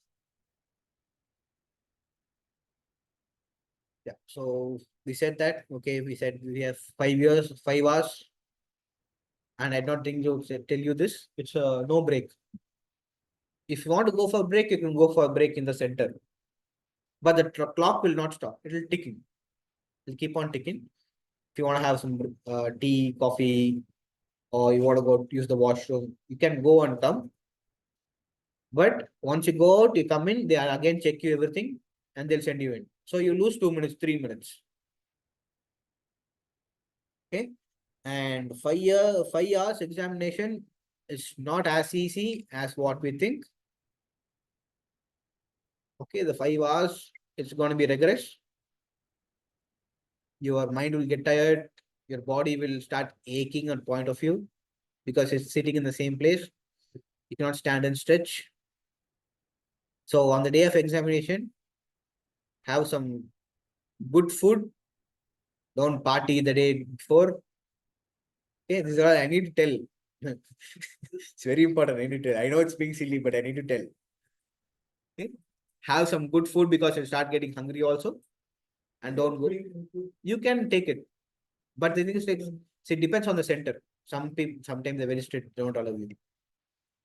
Yeah. So we said that. Okay. We said we have 5 years, 5 hours. And I don't think to tell you this. It's a no break. If you want to go for a break, you can go for a break in the center. But the clock will not stop. It will ticking. It'll keep on ticking. If you want to have some tea, coffee, or you want to go use the washroom, you can go and come. But once you go out, you come in, they are again check you everything and they'll send you in. So you lose 2 minutes, 3 minutes. Okay. And 5 hours examination is not as easy as what we think. Okay, the 5 hours, it's going to be rigorous. Your mind will get tired. Your body will start aching on point of view because it's sitting in the same place. You cannot stand and stretch. So on the day of examination, have some good food. Don't party the day before. Okay, this is all I need to tell. It's very important. I need to tell. I know it's being silly, but I need to tell. Okay. Have some good food because you start getting hungry also. And don't go. You can take it. But the thing is, it depends on the center. Some people, sometimes they're very strict, don't allow you.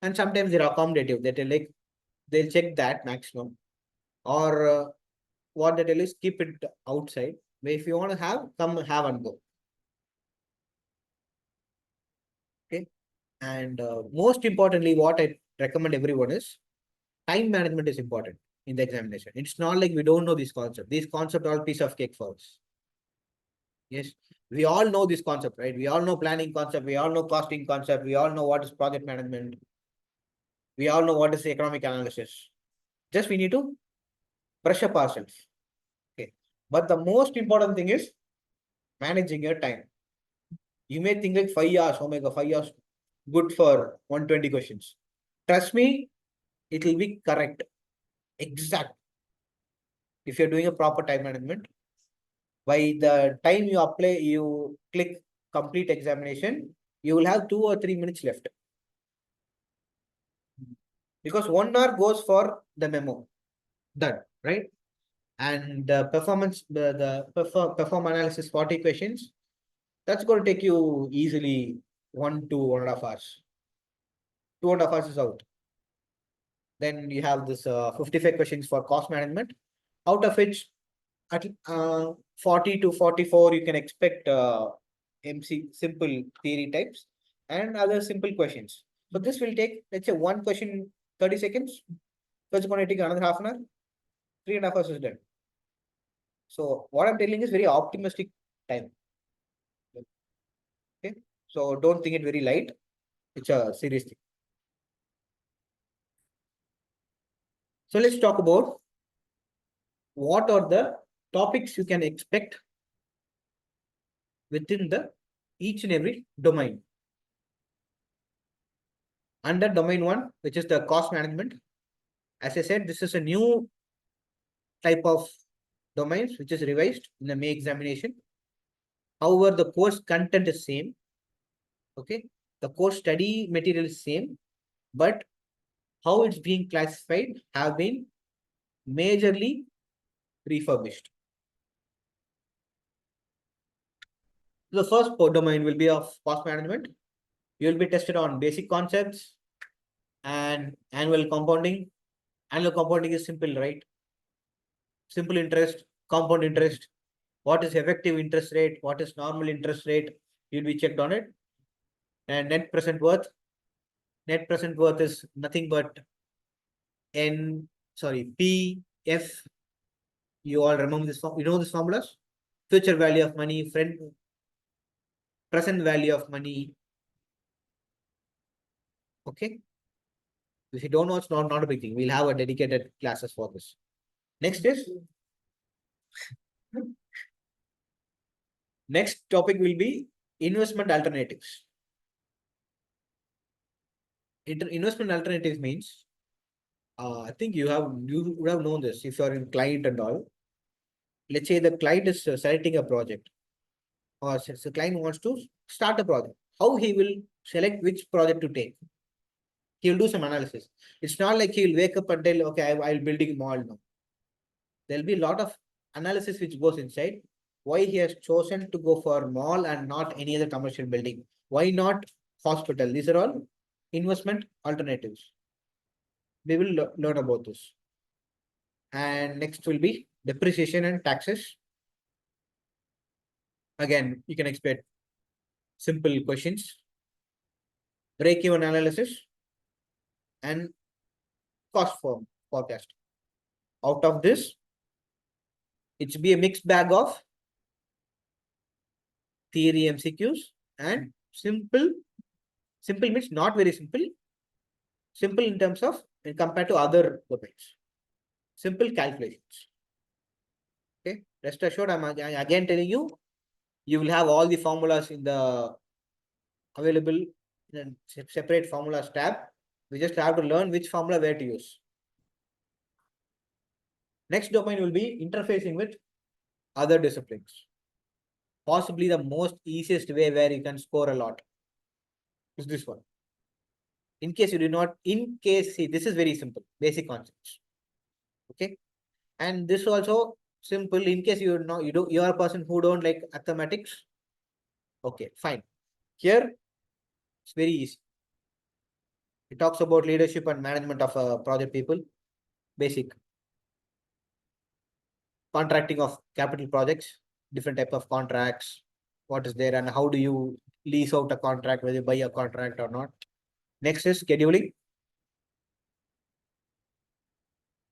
And sometimes they're accommodative. They tell like, they'll check that maximum. Or what they tell is keep it outside. But if you want to have, come have and go. Okay. And most importantly, what I recommend everyone is time management is important in the examination. It's not like we don't know this concept. These concepts are all piece of cake for us. Yes, we all know this concept, right? We all know planning concept. We all know costing concept. We all know what is project management. We all know what is economic analysis. Just we need to brush up ourselves. Okay. But the most important thing is managing your time. You may think like 5 hours, oh my God, 5 hours, good for 120 questions. Trust me, it will be correct. Exact. If you're doing a proper time management, by the time you apply, you click complete examination, you will have 2 or 3 minutes left. Because 1 hour goes for the memo. Done, right? And the performance, the perform analysis 40 questions, that's going to take you easily 1 to 1.5 hours. 2.5 hours is out. Then you have this 55 questions for cost management, out of which at 40 to 44 you can expect MC simple theory types and other simple questions. So this will take, let's say, one question 30 seconds. So it's going to take another half an hour. 3.5 hours is done. So what I'm telling is very optimistic time. Okay. So don't think it very light. It's a serious thing. So let's talk about what are the topics you can expect within the each and every domain. Under domain 1, which is the cost management. As I said, this is a new type of domains which is revised in the May examination. However, the course content is same. Okay, the course study material is same, but how it's being classified have been majorly refurbished. The first domain will be of cost management. You will be tested on basic concepts and annual compounding. Annual compounding is simple, right? Simple interest, compound interest. What is effective interest rate? What is normal interest rate? You'll be checked on it. And net present worth. Net present worth is nothing but PF. You all remember this form? You know this formulas? Future value of money, present value of money. Okay. If you don't know, it's not a big thing. We'll have a dedicated classes for this. Next is next topic will be investment alternatives. Investment alternatives means I think you would have known this if you are in client and all. Let's say the client is selecting a project. or the client wants to start a project, how he will select which project to take. He will do some analysis. It's not like he will wake up and tell, okay, I'll building mall now. There'll be a lot of analysis which goes inside. Why he has chosen to go for mall and not any other commercial building? Why not hospital? These are all investment alternatives. We will learn about this. And next will be depreciation and taxes. Again, you can expect simple questions, break-even analysis, and cost forecast. Out of this, it's be a mixed bag of theory MCQs and simple. Simple means not very simple. Simple in terms of compared to other domains. Simple calculations. Okay, rest assured, I'm again telling you, you will have all the formulas in the available in a separate formulas tab. We just have to learn which formula where to use. Next domain will be interfacing with other disciplines. Possibly the most easiest way where you can score a lot is this one. In case you do not, see, this is very simple, basic concepts. Okay. And this also simple in case you know you are a person who don't like mathematics. Okay, fine. Here it's very easy. It talks about leadership and management of project people, basic. Contracting of capital projects, different type of contracts, what is there and how do you lease out a contract, whether you buy a contract or not. Next is scheduling.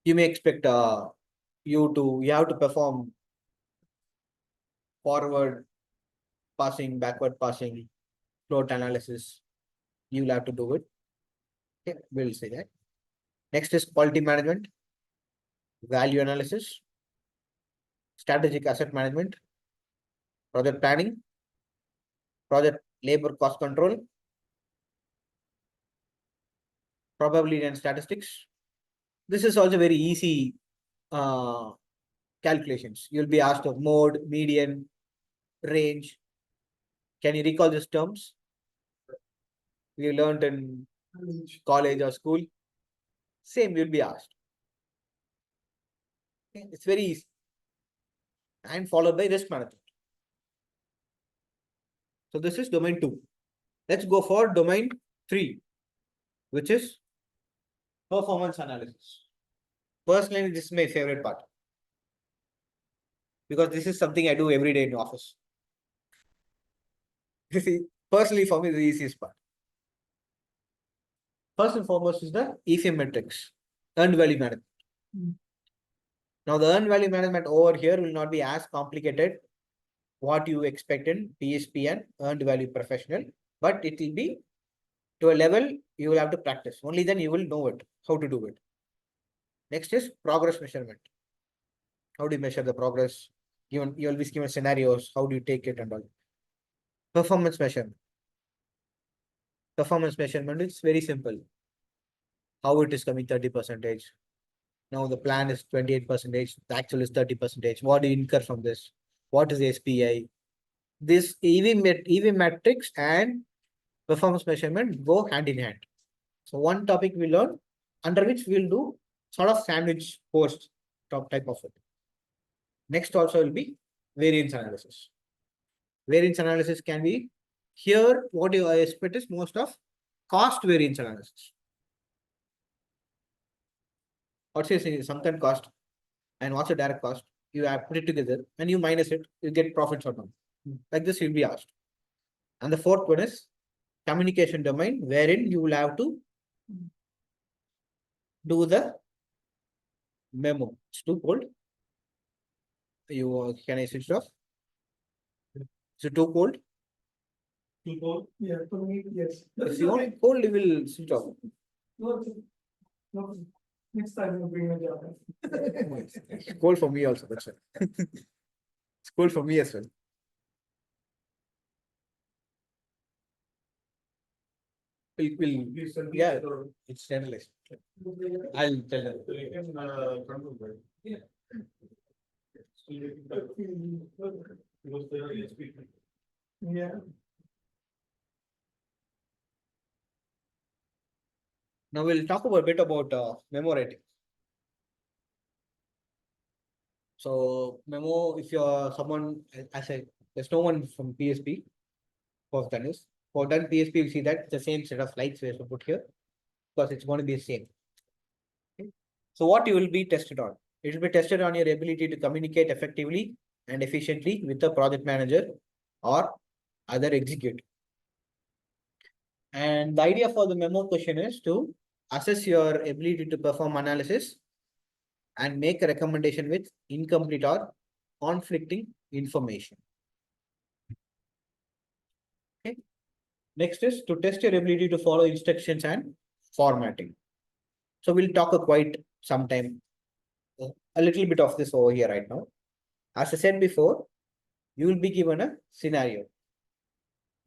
You may expect you have to perform forward passing, backward passing, float analysis. You will have to do it. Okay, we'll say that. Next is quality management, value analysis, strategic asset management, project planning, project labor cost control, probability and statistics. This is also very easy calculations. You'll be asked of mode, median, range. Can you recall these terms? We learned in college or school. Same will be asked. Okay, it's very easy. And followed by risk management. So this is domain 2. Let's go for domain 3, which is performance analysis. Personally, this is my favorite part. Because this is something I do every day in the office. Personally, for me, the easiest part. First and foremost is the EFM metrics, earned value management. Now, the earned value management over here will not be as complicated what you expect in PSP and earned value professional, but it will be to a level you will have to practice. Only then you will know it, how to do it. Next is progress measurement. How do you measure the progress? You will be given scenarios. How do you take it and all? Performance measurement. Performance measurement is very simple. How it is coming 30%. Now the plan is 28%. The actual is 30%. What do you incur from this? What is the SPI? This EV metrics and performance measurement go hand in hand. So one topic we learn under which we'll do sort of sandwich post type of it. Next also will be variance analysis. Variance analysis can be here what you expect is most of cost variance analysis. What's your sunk cost and what's your direct cost? You have put it together and you minus it, you get profits or not. Like this, you'll be asked. And the fourth one is communication domain, wherein you will have to do the memo. It's too cold. You can I switch it off? Is it too cold? Too cold? Yeah, for me, yes. If you want cold, you will switch off. No, no. Next time we'll bring a jacket. It's cold for me also. That's it. It's cold for me as well. Yeah, it's sterilized. I'll tell them. Yeah. Now we'll talk a bit about memo writing. So memo, if you're someone, I said, there's no one from PSP for done is. For done PSP, you see that it's the same set of slides we have to put here because it's going to be the same. Okay. So what you will be tested on? It will be tested on your ability to communicate effectively and efficiently with the project manager or other executive. And the idea for the memo question is to assess your ability to perform analysis and make a recommendation with incomplete or conflicting information. Okay. Next is to test your ability to follow instructions and formatting. So we'll talk sometime, a little bit of this over here right now. As I said before, you will be given a scenario.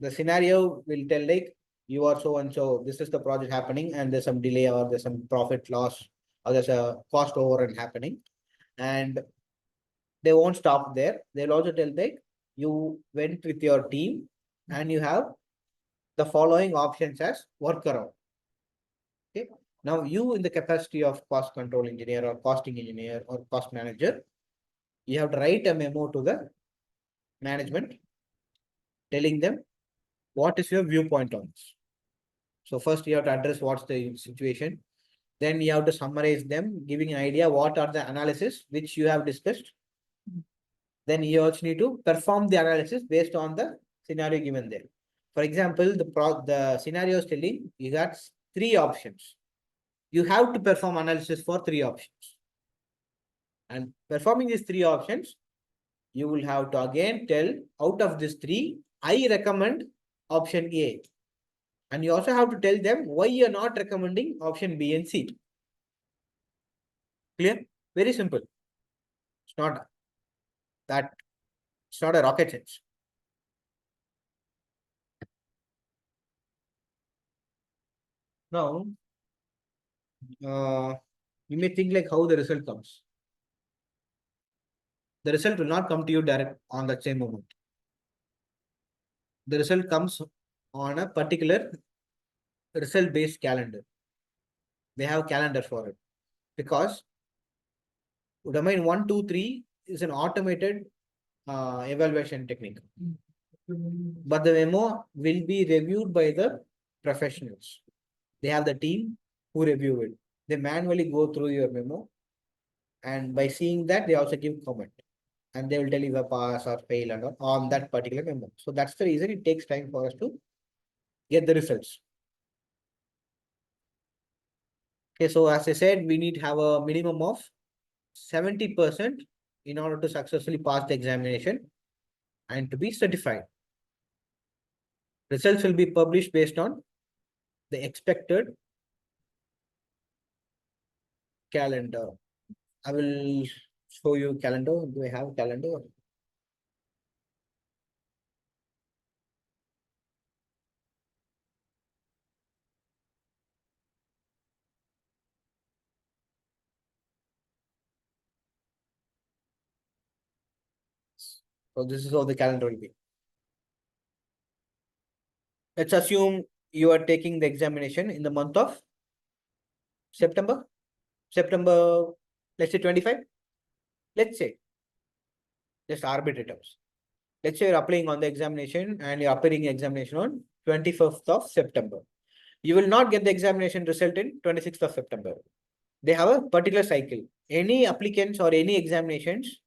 The scenario will tell like you are so and so, this is the project happening and there's some delay or there's some profit loss or there's a cost overrun happening. And they won't stop there. They'll also tell like you went with your team and you have the following options as workaround. Okay. Now you in the capacity of cost control engineer or costing engineer or cost manager, you have to write a memo to the management telling them what is your viewpoint on this. So first you have to address what's the situation. Then you have to summarize them, giving an idea what are the analysis which you have discussed. Then you also need to perform the analysis based on the scenario given there. For example, the scenario is telling you got 3 options. You have to perform analysis for 3 options. And performing these 3 options, you will have to again tell out of these 3, I recommend option A. And you also have to tell them why you're not recommending option B and C. Clear? Very simple. It's not a rocket science. Now, you may think like how the result comes. The result will not come to you direct on that same moment. The result comes on a particular result-based calendar. They have calendar for it because domain 1, 2, 3 is an automated evaluation technique. But the memo will be reviewed by the professionals. They have the team who review it. They manually go through your memo. And by seeing that, they also give comment. And they will tell you the pass or fail and on that particular memo. So that's the reason it takes time for us to get the results. Okay, so as I said, we need to have a minimum of 70% in order to successfully pass the examination and to be certified. Results will be published based on the expected calendar. I will show you calendar. Do I have calendar? So this is how the calendar will be. Let's assume you are taking the examination in the month of September. Let's say 25. Let's say, just arbitrary terms. Let's say you're applying on the examination and you're appearing examination on 25th of September. You will not get the examination result in 26th of September. They have a particular cycle. Any applicants or any examinations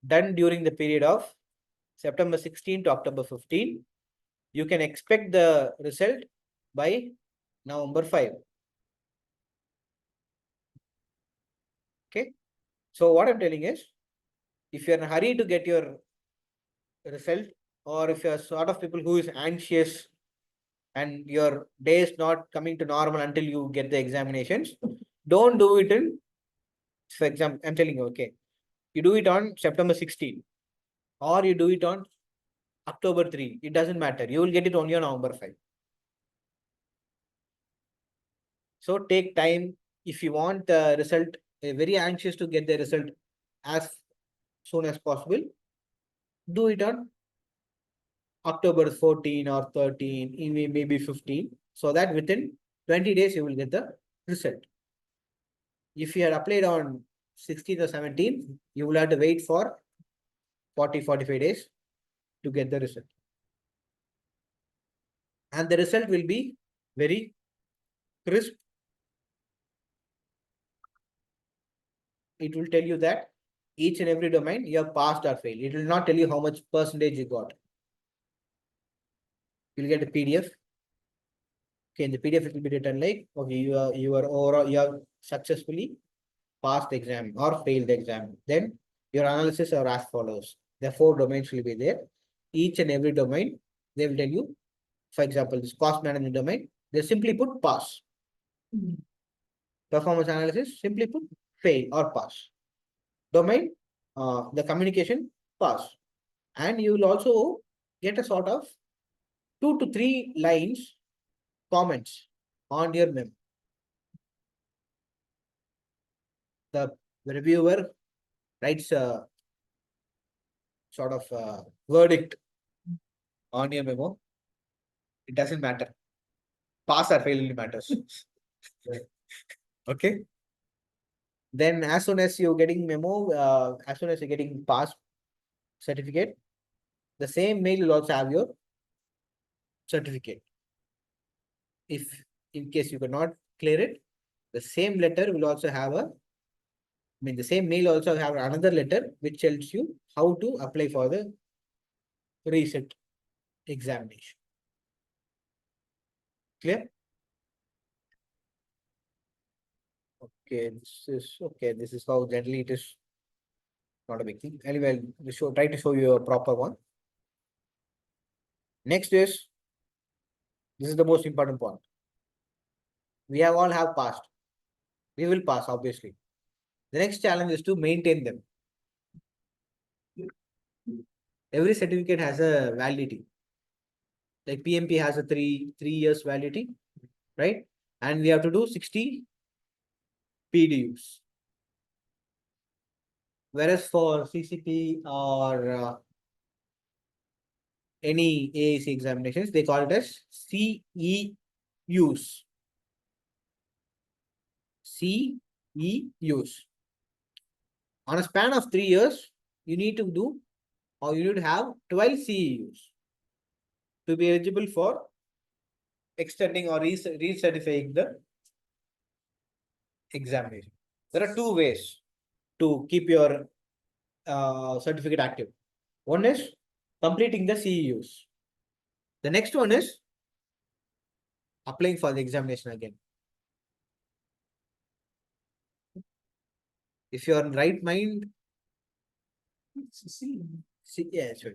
done during the period of September 16 to October 15, you can expect the result by November 5. Okay. So what I'm telling is, if you're in a hurry to get your result, or if you're sort of people who is anxious and your day is not coming to normal until you get the examinations, don't do it in, for example, I'm telling you, okay, you do it on September 16 or you do it on October 3. It doesn't matter. You will get it only on November 5. So take time. If you want the result, very anxious to get the result as soon as possible, do it on October 14 or 13, maybe 15, so that within 20 days you will get the result. If you had applied on 16th or 17th, you will have to wait for 40-45 days to get the result. And the result will be very crisp. It will tell you that each and every domain you have passed or failed. It will not tell you how much percentage you got. You'll get a PDF. Okay, in the PDF it will be written like, okay, you have successfully passed the exam or failed the exam. Then your analysis are as follows. The 4 domains will be there. Each and every domain, they will tell you, for example, this cost management domain, they simply put pass. Performance analysis, simply put fail or pass. Domain, the communication, pass. And you will also get a sort of 2 to 3 lines comments on your memo. The reviewer writes a sort of verdict on your memo. It doesn't matter. Pass or fail only matters. Okay. Then as soon as you're getting memo, as soon as you're getting pass certificate, the same mail will also have your certificate. If in case you cannot clear it, the same letter will also have the same mail also have another letter which tells you how to apply for the reset examination. Clear? Okay, this is how generally it is. Not a big thing. Anyway, I'll try to show you a proper one. Next is, this is the most important point. We all have passed. We will pass, obviously. The next challenge is to maintain them. Every certificate has a validity. Like PMP has a three years validity, right? And we have to do 60 PDUs. Whereas for CCP or any AACE examinations, they call it as CEUs. CEUs. On a span of 3 years, you need to do, or you need to have 12 CEUs to be eligible for extending or recertifying the examination. There are 2 ways to keep your certificate active. One is completing the CEUs. The next one is applying for the examination again. If you are in right mind, yeah, sure.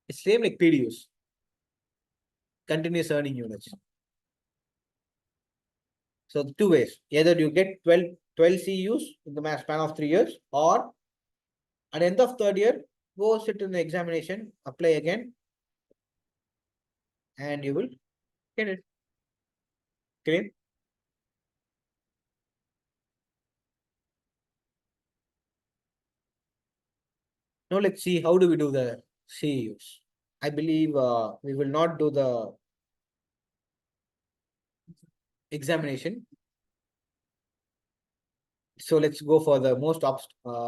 It's same like PDUs, continuous earning units. So 2 ways, either you get 12 CEUs in the span of 3 years, or at the end of 3rd year, go sit in the examination, apply again, and you will get it. Clear? Now let's see how do we do the CEUs. I believe we will not do the examination. So let's go for the most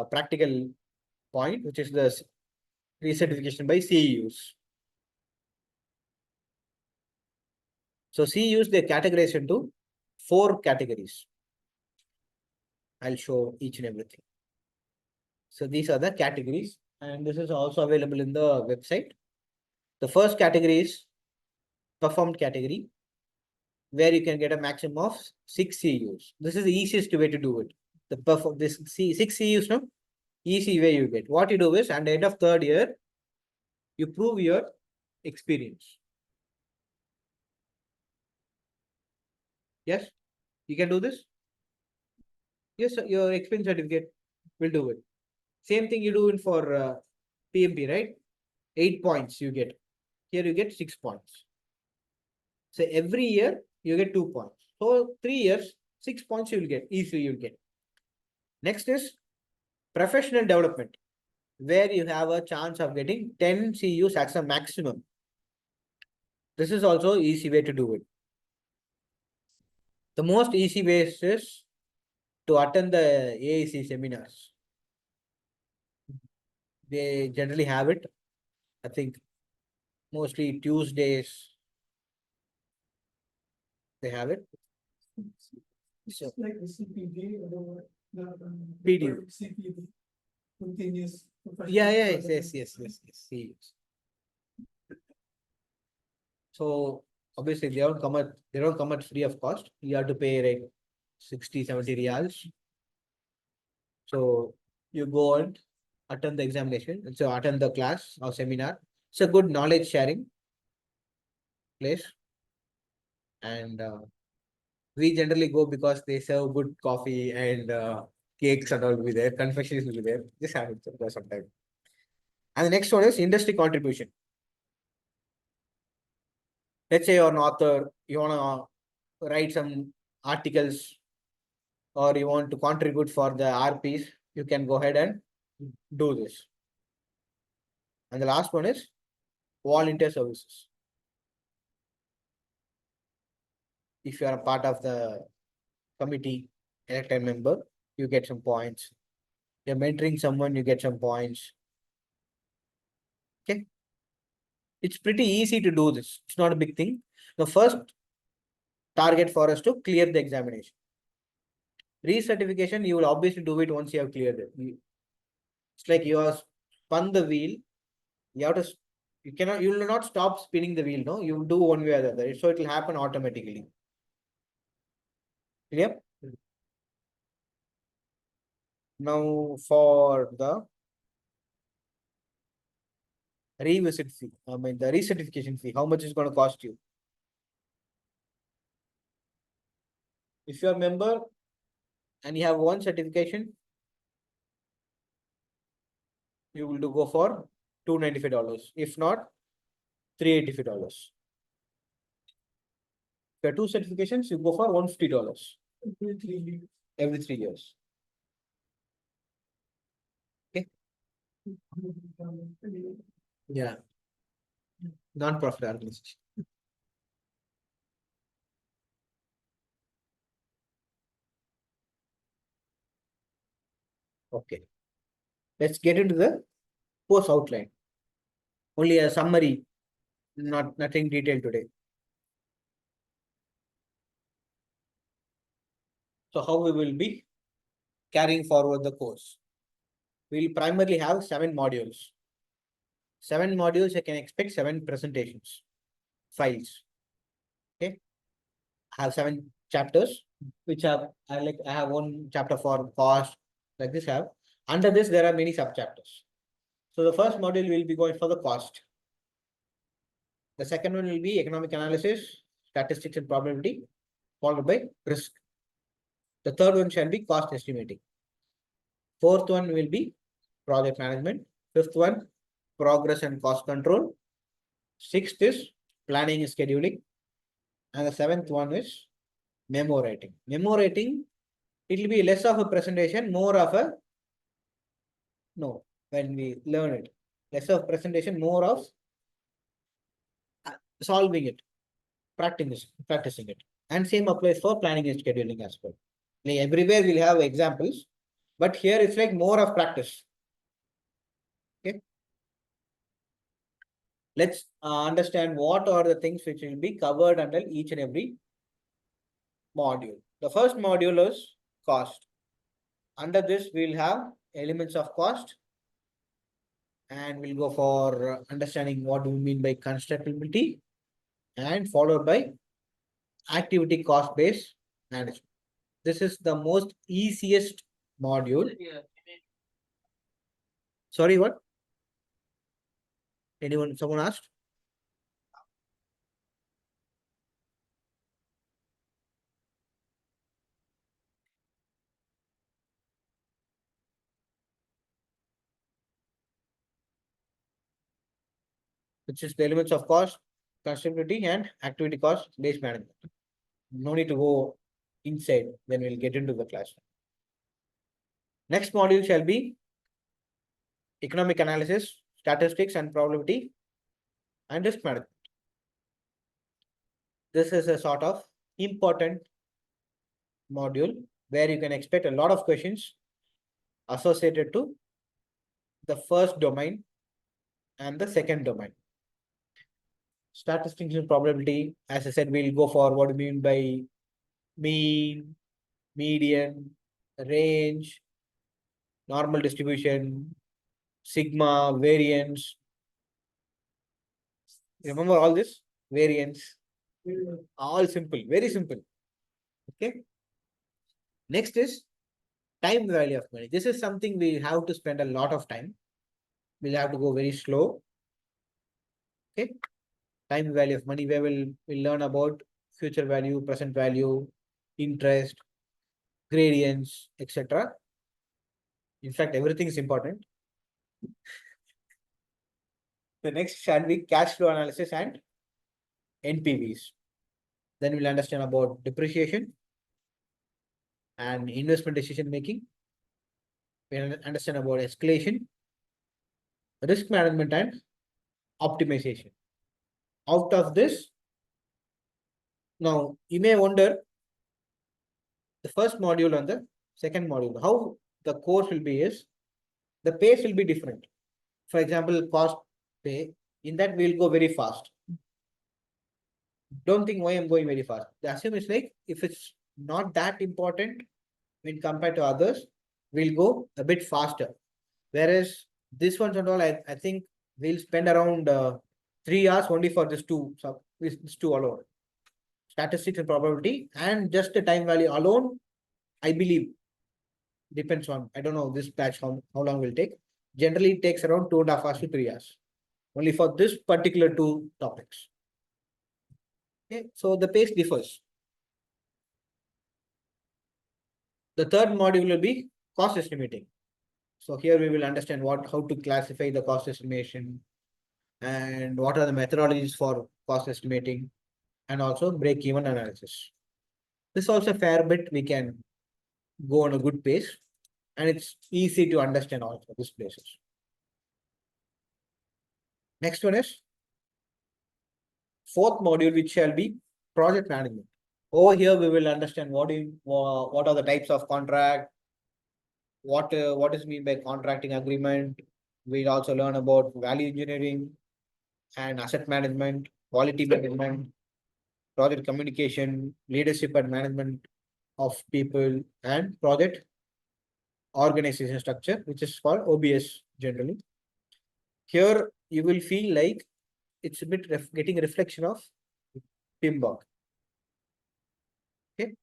practical point, which is the recertification by CEUs. So CEUs, they categorize into 4 categories. I'll show each and everything. So these are the categories, and this is also available in the website. The first category is performed category, where you can get a maximum of 6 CEUs. This is the easiest way to do it. This 6 CEUs, no? Easy way you get. What you do is, at the end of 3rd year, you prove your experience. Yes, you can do this. Yes, your experience certificate will do it. Same thing you do it for PMP, right? 8 points you get. Here you get 6 points. So every year you get 2 points. So 3 years, 6 points you will get. Easily you will get. Next is professional development. where you have a chance of getting 10 CUs as a maximum. This is also easy way to do it. The most easy way is to attend the AACE seminars. They generally have it. I think mostly Tuesdays they have it. So, It's like the CPD or the PD. CPD, continuous. yeah, professional yes. development. So obviously they don't come at free of cost. You have to pay like 60-70 reals. So you go and attend the examination. So attend the class or seminar. It's a good knowledge sharing place. And we generally go because they serve good coffee and cakes and all will be there. Confectioneries will be there. Just have it for some time. And the next one is industry contribution. Let's say you're an author, you want to write some articles or you want to contribute for the RPs, you can go ahead and do this. And the last one is volunteer services. If you are a part of the committee, elected member, you get some points. You're mentoring someone, you get some points. Okay. It's pretty easy to do this. It's not a big thing. The first target for us to clear the examination. Recertification, you will obviously do it once you have cleared it. It's like you have spun the wheel. You have to, you will not stop spinning the wheel, no? You will do one way or the other. So it will happen automatically. Clear? Now for the revisit fee, the recertification fee, how much is going to cost you? If you are a member and you have one certification, you will go for $295. If not, $385. If you have two certifications, you go for $150 every 3 years. Okay. Yeah. Non-profit organization. Okay. Let's get into the course outline. Only a summary, nothing detailed today. So how we will be carrying forward the course? We will primarily have 7 modules. 7 modules, I can expect 7 presentations, files. Okay. I have 7 chapters, which have I have one chapter for cost, like this have. Under this, there are many sub-chapters. So the first module will be going for the cost. The second one will be economic analysis, statistics and probability, followed by risk. The third one shall be cost estimating. Fourth one will be project management. Fifth one, progress and cost control. Sixth is planning and scheduling. And the seventh one is memo writing. Memo writing, it will be less of a presentation, more of a, no, when we learn it, less of presentation, more of solving it, practicing it. And same applies for planning and scheduling as well. Like everywhere we'll have examples, but here it's like more of practice. Okay. Let's understand what are the things which will be covered under each and every module. The first module is cost. Under this, we'll have elements of cost, and we'll go for understanding what we mean by constructability, and followed by activity cost based management. This is the most easiest module. Sorry, what? Someone asked? Which is the elements of cost, constructability, and activity cost based management. No need to go inside, then we'll get into the class. Next module shall be economic analysis, statistics and probability, and risk management. This is a sort of important module where you can expect a lot of questions associated to the first domain and the second domain. Statistics and probability, as I said, we'll go for what we mean by mean, median, range, normal distribution, sigma, variance. Remember all this? Variance, all simple, very simple. Okay. Next is time value of money. This is something we have to spend a lot of time. We'll have to go very slow. Okay. Time value of money, where we'll learn about future value, present value, interest, gradients, etc. In fact, everything is important. The next shall be cash flow analysis and NPVs. Then we'll understand about depreciation and investment decision making. We'll understand about escalation, risk management, and optimization. Out of this, now you may wonder the first module and the second module, how the course will be is the pace will be different. For example, cost pay, in that we'll go very fast. Don't think why I'm going very fast. The assumption is like if it's not that important when compared to others, we'll go a bit faster. Whereas this one and all, I think we'll spend around 3 hours only for this two. So this two alone. Statistics and probability, and just the time value alone, I believe, depends on, I don't know this batch how long will take. Generally, it takes around 2.5 hours to 3 hours. Only for this particular two topics. Okay, so the pace differs. The third module will be cost estimating. So here we will understand how to classify the cost estimation and what are the methodologies for cost estimating, and also break-even analysis. This also a fair bit we can go on a good pace, and it's easy to understand also these places. Next one is fourth module, which shall be project management. Over here, we will understand what are the types of contract, what is mean by contracting agreement. We'll also learn about value engineering and asset management, quality management, project communication, leadership and management of people, and project organization structure, which is called OBS generally. Here you will feel like it's a bit getting a reflection of Timberg. Okay.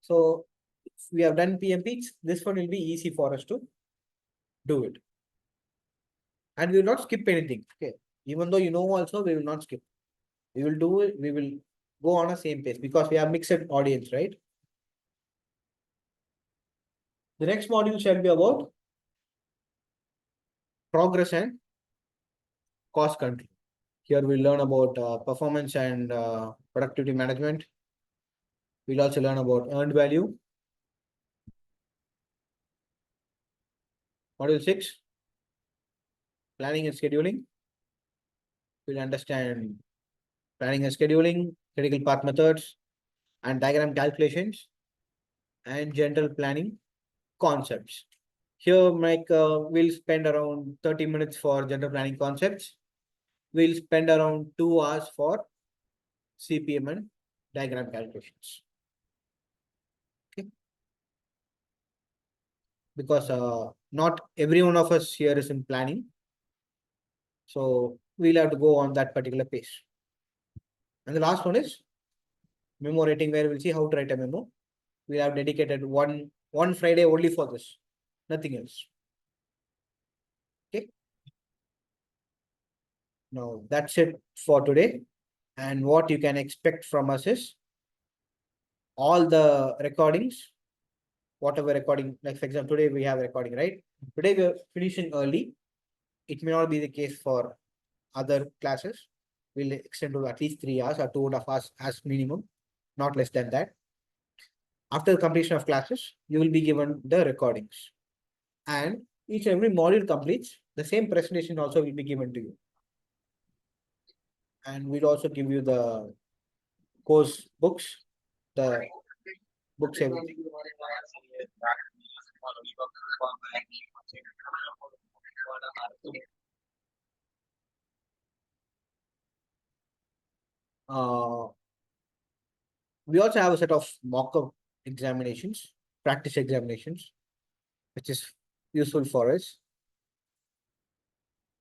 So if we have done PMP, this one will be easy for us to do it. And we will not skip anything. Okay. Even though you know also, we will not skip. We will do it, we will go on a same pace because we have mixed audience, right? The next module shall be about progress and cost control. Here we'll learn about performance and productivity management. We'll also learn about earned value. Module 6, planning and scheduling. We'll understand planning and scheduling, critical path methods, and diagram calculations, and general planning concepts. Here, Mike, we'll spend around 30 minutes for general planning concepts. We'll spend around 2 hours for CPM and diagram calculations. Okay. Because not every one of us here is in planning. So we'll have to go on that particular pace. And the last one is memo rating, where we'll see how to write a memo. We have dedicated one Friday only for this, nothing else. Okay. Now that's it for today. And what you can expect from us is all the recordings, whatever recording, like for example, today we have a recording, right? Today we're finishing early. It may not be the case for other classes. We'll extend to at least 3 hours or 2.5 hours as minimum, not less than that. After the completion of classes, you will be given the recordings. And each and every module completes, the same presentation also will be given to you. And we'll also give you the course books, the books, everything. We also have a set of mock-up examinations, practice examinations, which is useful for us.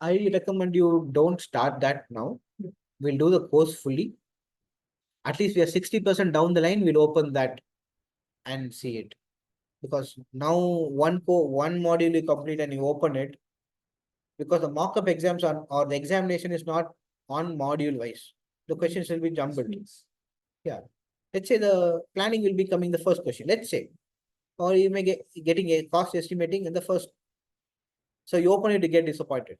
I recommend you don't start that now. We'll do the course fully. At least we are 60% down the line, we'll open that and see it. Because now one module you complete and you open it, because the mock-up exams are, or the examination is not on module wise. The questions will be jumbled. Yeah. Let's say the planning will be coming the first question. Let's say, or you may get getting a cost estimating in the first. So you open it to get disappointed.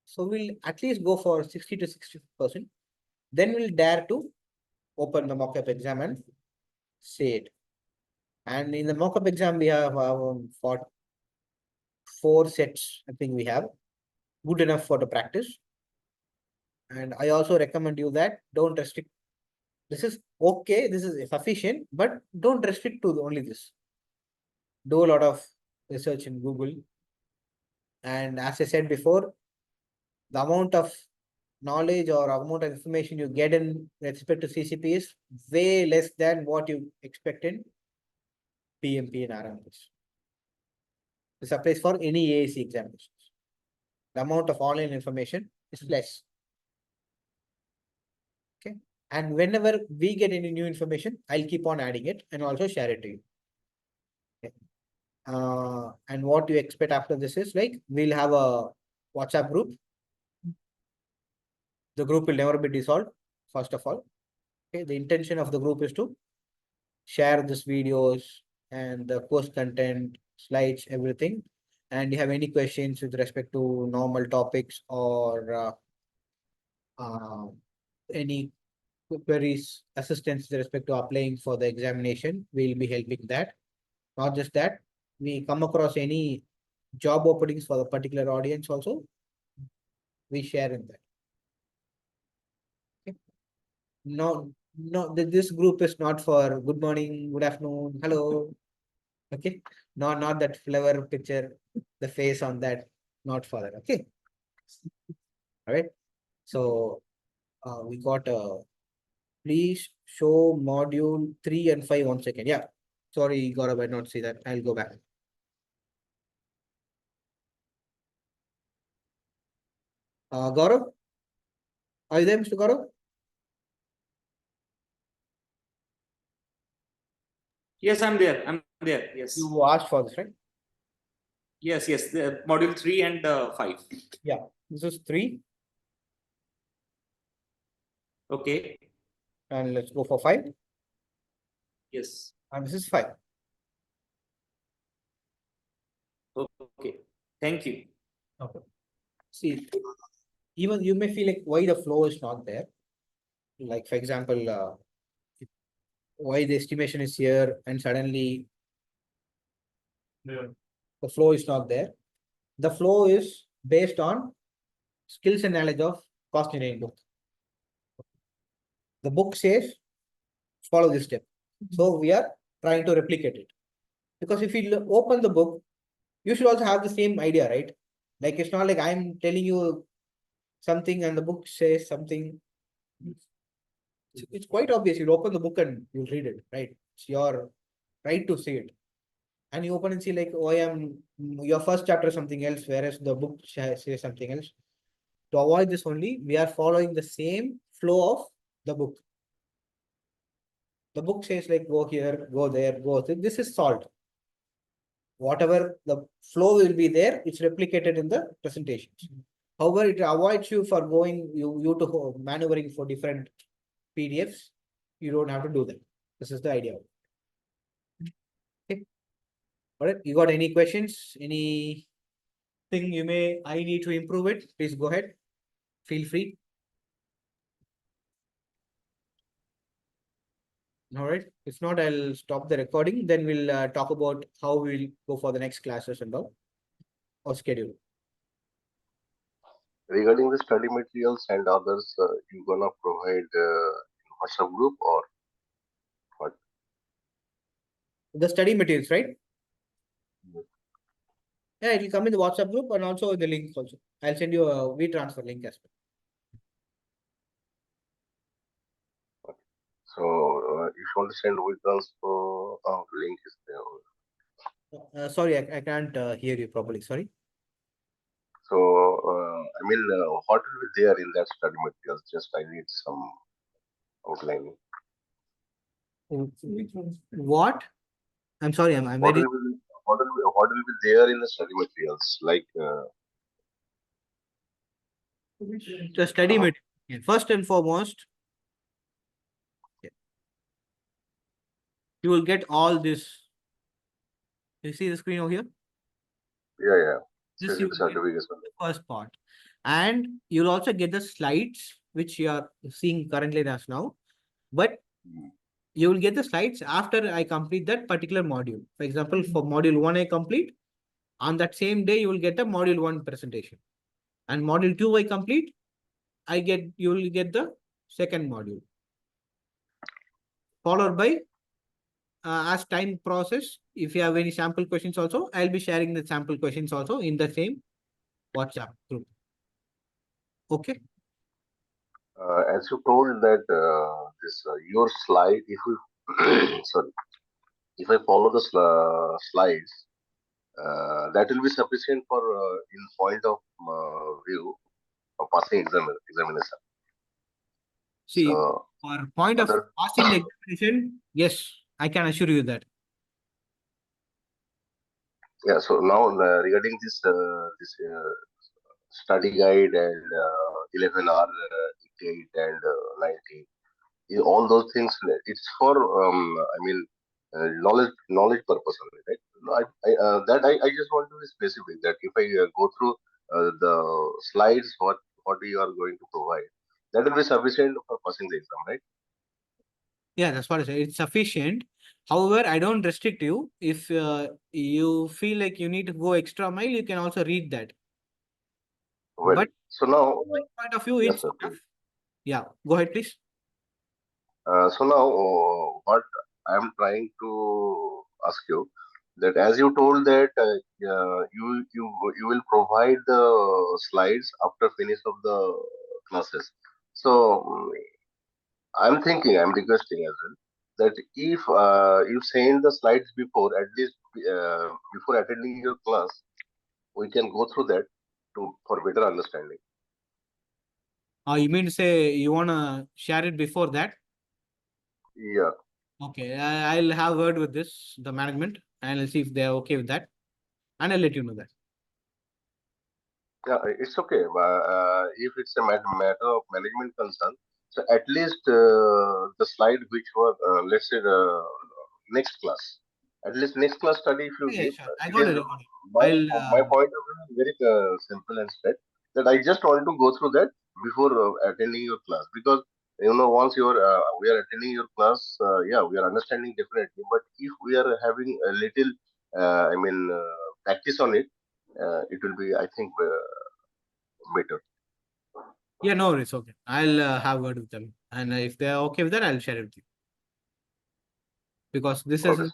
So we'll at least go for 60 to 60%. Then we'll dare to open the mock-up exam and say it. And in the mock-up exam, we have for 4 sets, I think we have good enough for the practice. And I also recommend you that don't restrict. This is okay, this is sufficient, but don't restrict to only this. Do a lot of research in Google. And as I said before, the amount of knowledge or amount of information you get in respect to CCP is way less than what you expect in PMP and RMS. This applies for any AACE examinations. The amount of online information is less. Okay. And whenever we get any new information, I'll keep on adding it and also share it to you. Okay. And what you expect after this is like, we'll have a WhatsApp group. The group will never be dissolved, first of all. Okay. The intention of the group is to share these videos and the course content, slides, everything. And you have any questions with respect to normal topics or any queries, assistance with respect to applying for the examination, we'll be helping that. Not just that, we come across any job openings for the particular audience also, we share in that. Okay. No, this group is not for good morning, good afternoon, hello. Okay, not that flavor picture, the face on that, not for that. Okay. All right. So we got please show module 3 and 5 1 second. Yeah. Sorry, Gaurav, I not see that. I'll go back. Gaurav, are you there, Mr. Gaurav? Yes, I'm there. I'm there. Yes. You asked for this, right? Yes, yes. The module 3 and 5. Yeah. This is 3. Okay. And let's go for 5. Yes. And this is 5. Okay. Thank you. Okay. See, even you may feel like why the flow is not there. Like, for example, why the estimation is here and suddenly the flow is not there. The flow is based on skills and knowledge of cost engineering book. The book says follow this step. So we are trying to replicate it. Because if you open the book, you should also have the same idea, right? Like, it's not like I'm telling you something and the book says something. It's quite obvious. You'll open the book and you'll read it, right? It's your right to see it. And you open and see like, oh, your first chapter is something else, whereas the book says something else. To avoid this only, we are following the same flow of the book. The book says like, go here, go there, go there. This is solved. Whatever the flow will be there, it's replicated in the presentations. However, it avoids you for going, you to maneuvering for different PDFs. You don't have to do that. This is the idea. Okay. All right. You got any questions? Anything I need to improve it? Please go ahead. Feel free. All right. If not, I'll stop the recording. Then we'll talk about how we'll go for the next classes and all. or schedule. Regarding the study materials and others, you gonna provide WhatsApp group or what? The study materials, right? Yes. Yeah, it will come in the WhatsApp group and also the link also. I'll send you a WeTransfer link as well. So if you want to send WeTransfer link is there. Sorry, I can't hear you properly. Sorry. So I mean, what will be there in that study materials? Just I need some outlining. What? I'm sorry, I'm What very. what will be there in the study materials? Like The study material. First and foremost, you will get all this. You see the screen over here? yeah. This you will get Certification. the first part. And you'll also get the slides, which you are seeing currently as now. But you will get the slides after I complete that particular module. For example, for module 1, I complete. On that same day, you will get a module 1 presentation. And module 2, I complete. You will get the second module. Followed by, as time process, if you have any sample questions also, I'll be sharing the sample questions also in the same WhatsApp group. Okay. As you told that this your slide, if we sorry, if I follow the slides, that will be sufficient for in point of view of passing examination. See, So, for point of passing the examination, yes, I can assure you that. yeah. So now regarding this study guide and 11R 88 and 90. All those things, it's for I mean knowledge purpose only, right? I just want to be specific that if I go through the slides, what you are going to provide, that will be sufficient for passing the exam, right? Yeah, that's what I said. It's sufficient. However, I don't restrict you. If you feel like you need to go extra mile, you can also read that. Well, But so now from my point of view, yes, it's sir, enough. Yeah, go ahead, please. so now what I am trying to ask you, that as you told that you will provide the slides after finish of the classes. So I'm thinking, I'm requesting as well that if you send the slides before, at least before attending your class, we can go through that for better understanding. You mean to say you want to share it before that? Yeah. Okay, I'll have word with the management, and I'll see if they're okay with that. And I'll let you know that. Yeah, it's okay. If it's a matter of management concern, so at least the slide which was, let's say, next class, at least next class study, if you Yeah, give, sure. I it got is it. my point of view is very simple and straight. That I just want to go through that before attending your class, because once we are attending your class, yeah, we are understanding definitely. But if we are having a little, practice on it, it will be, I think, better. Yeah, no worries. Okay. I'll have word with them. And if they're okay with that, I'll share it with you. Because this has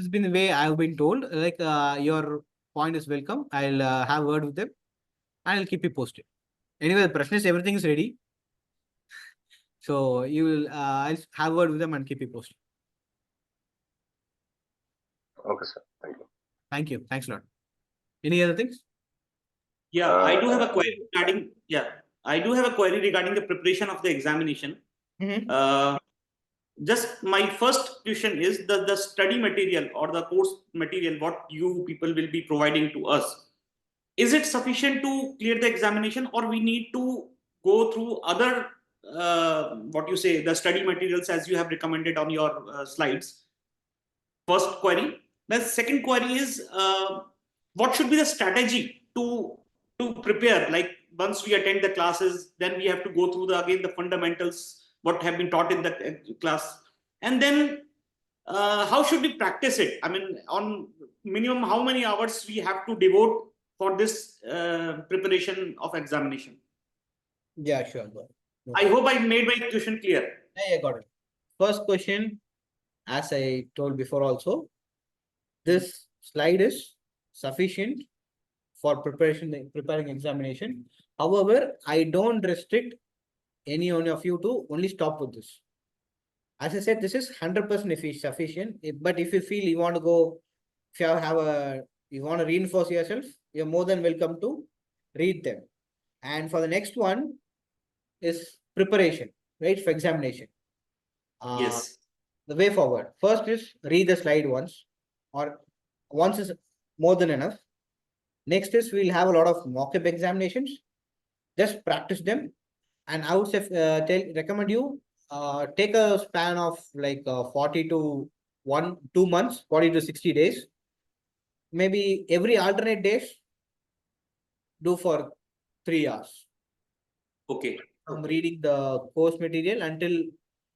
been the way I've been told. Like your point is welcome. I'll have word with them and I'll keep you posted. Anyway, the question is everything is ready. So you will I'll have word with them and keep you posted. Okay, sir. Thank you. Thank you. Thanks a lot. Any other things? Yeah, I do have a query regarding. Yeah, I do have a query regarding the preparation of the examination. Just my first question is the study material or the course material what you people will be providing to us. Is it sufficient to clear the examination, or we need to go through other what you say the study materials as you have recommended on your slides? First query. The second query is what should be the strategy to prepare? Like once we attend the classes, then we have to go through again the fundamentals what have been taught in the class, and then how should we practice it? I mean, on minimum how many hours we have to devote for this preparation of examination? Yeah, sure. Go ahead. No I hope I made my question clear. Yeah, got it. First question, as I told before also, this slide is sufficient for preparing examination. However, I don't restrict any one of you to only stop with this. As I said, this is 100% sufficient. But if you feel you want to go, if you want to reinforce yourself, you're more than welcome to read them. And for the next one is preparation, right? For examination. Yes. The way forward. First is read the slide once, or once is more than enough. Next is we'll have a lot of mock-up examinations. Just practice them. And I would say recommend you take a span of like 40 to 2 months, 40 to 60 days. Maybe every alternate days, do for 3 hours. Okay. From reading the course material until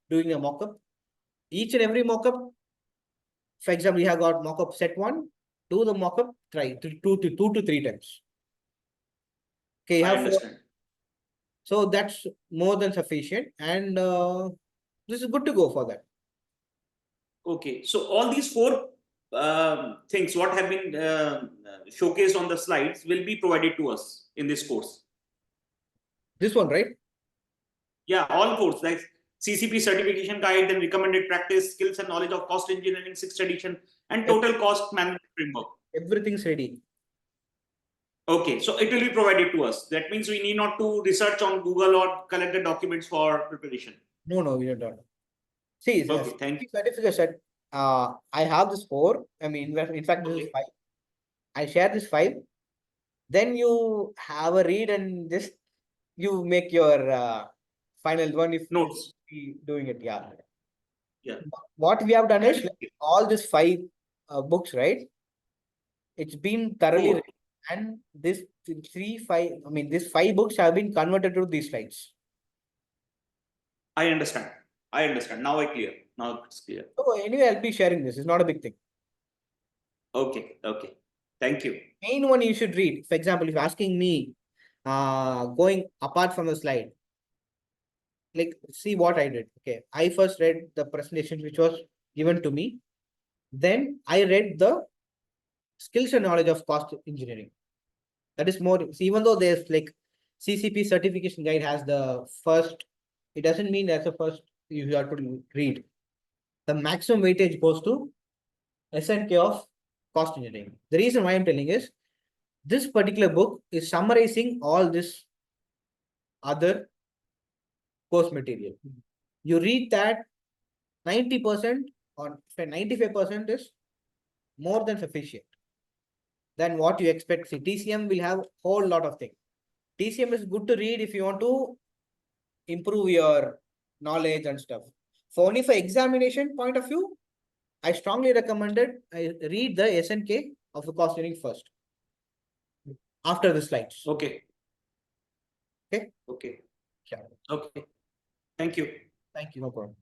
doing a mock-up. Each and every mock-up, for example, we have got mock-up set 1, do the mock-up, try 2 to 3 times. Okay, you I have 4. understand. So that's more than sufficient, and this is good to go for that. Okay, so all these 4 things what have been showcased on the slides will be provided to us in this course. This one, right? Yeah, all course like CCP certification guide, then recommended practice, skills and knowledge of cost engineering 6th edition, and total cost management framework. Everything's ready. Okay, so it will be provided to us. That means we need not to research on Google or collect the documents for preparation. No, we don't. See, Okay, thank you. certification. I have this 4. I mean, in fact, this is 5. I share this 5. Then you have a read and just you make your final one if Notes. you doing it. Yeah. Yeah. What we have done is like, all these 5 books, right? It's been thoroughly read, and this 5. I mean, these 5 books have been converted to these slides. I understand. Now I clear. Now it's clear. So anyway, I'll be sharing this. It's not a big thing. Okay. Thank you. Main one you should read. For example, if you're asking me, going apart from the slide, like see what I did. Okay, I first read the presentation which was given to me. Then I read the skills and knowledge of cost engineering. That is more, even though there's like CCP certification guide has the first, it doesn't mean that's the first you have to read. The maximum weightage goes to SNK of cost engineering. The reason why I'm telling is this particular book is summarizing all this other course material. You read that 90% or 95% is more than sufficient. Then what you expect? See, TCM will have a whole lot of things. TCM is good to read if you want to improve your knowledge and stuff. For only for examination point of view, I strongly recommended I read the SNK of the cost engineering first. After the slides. Okay. Okay. Okay. Sure. Okay. Thank you. Thank you. No problem.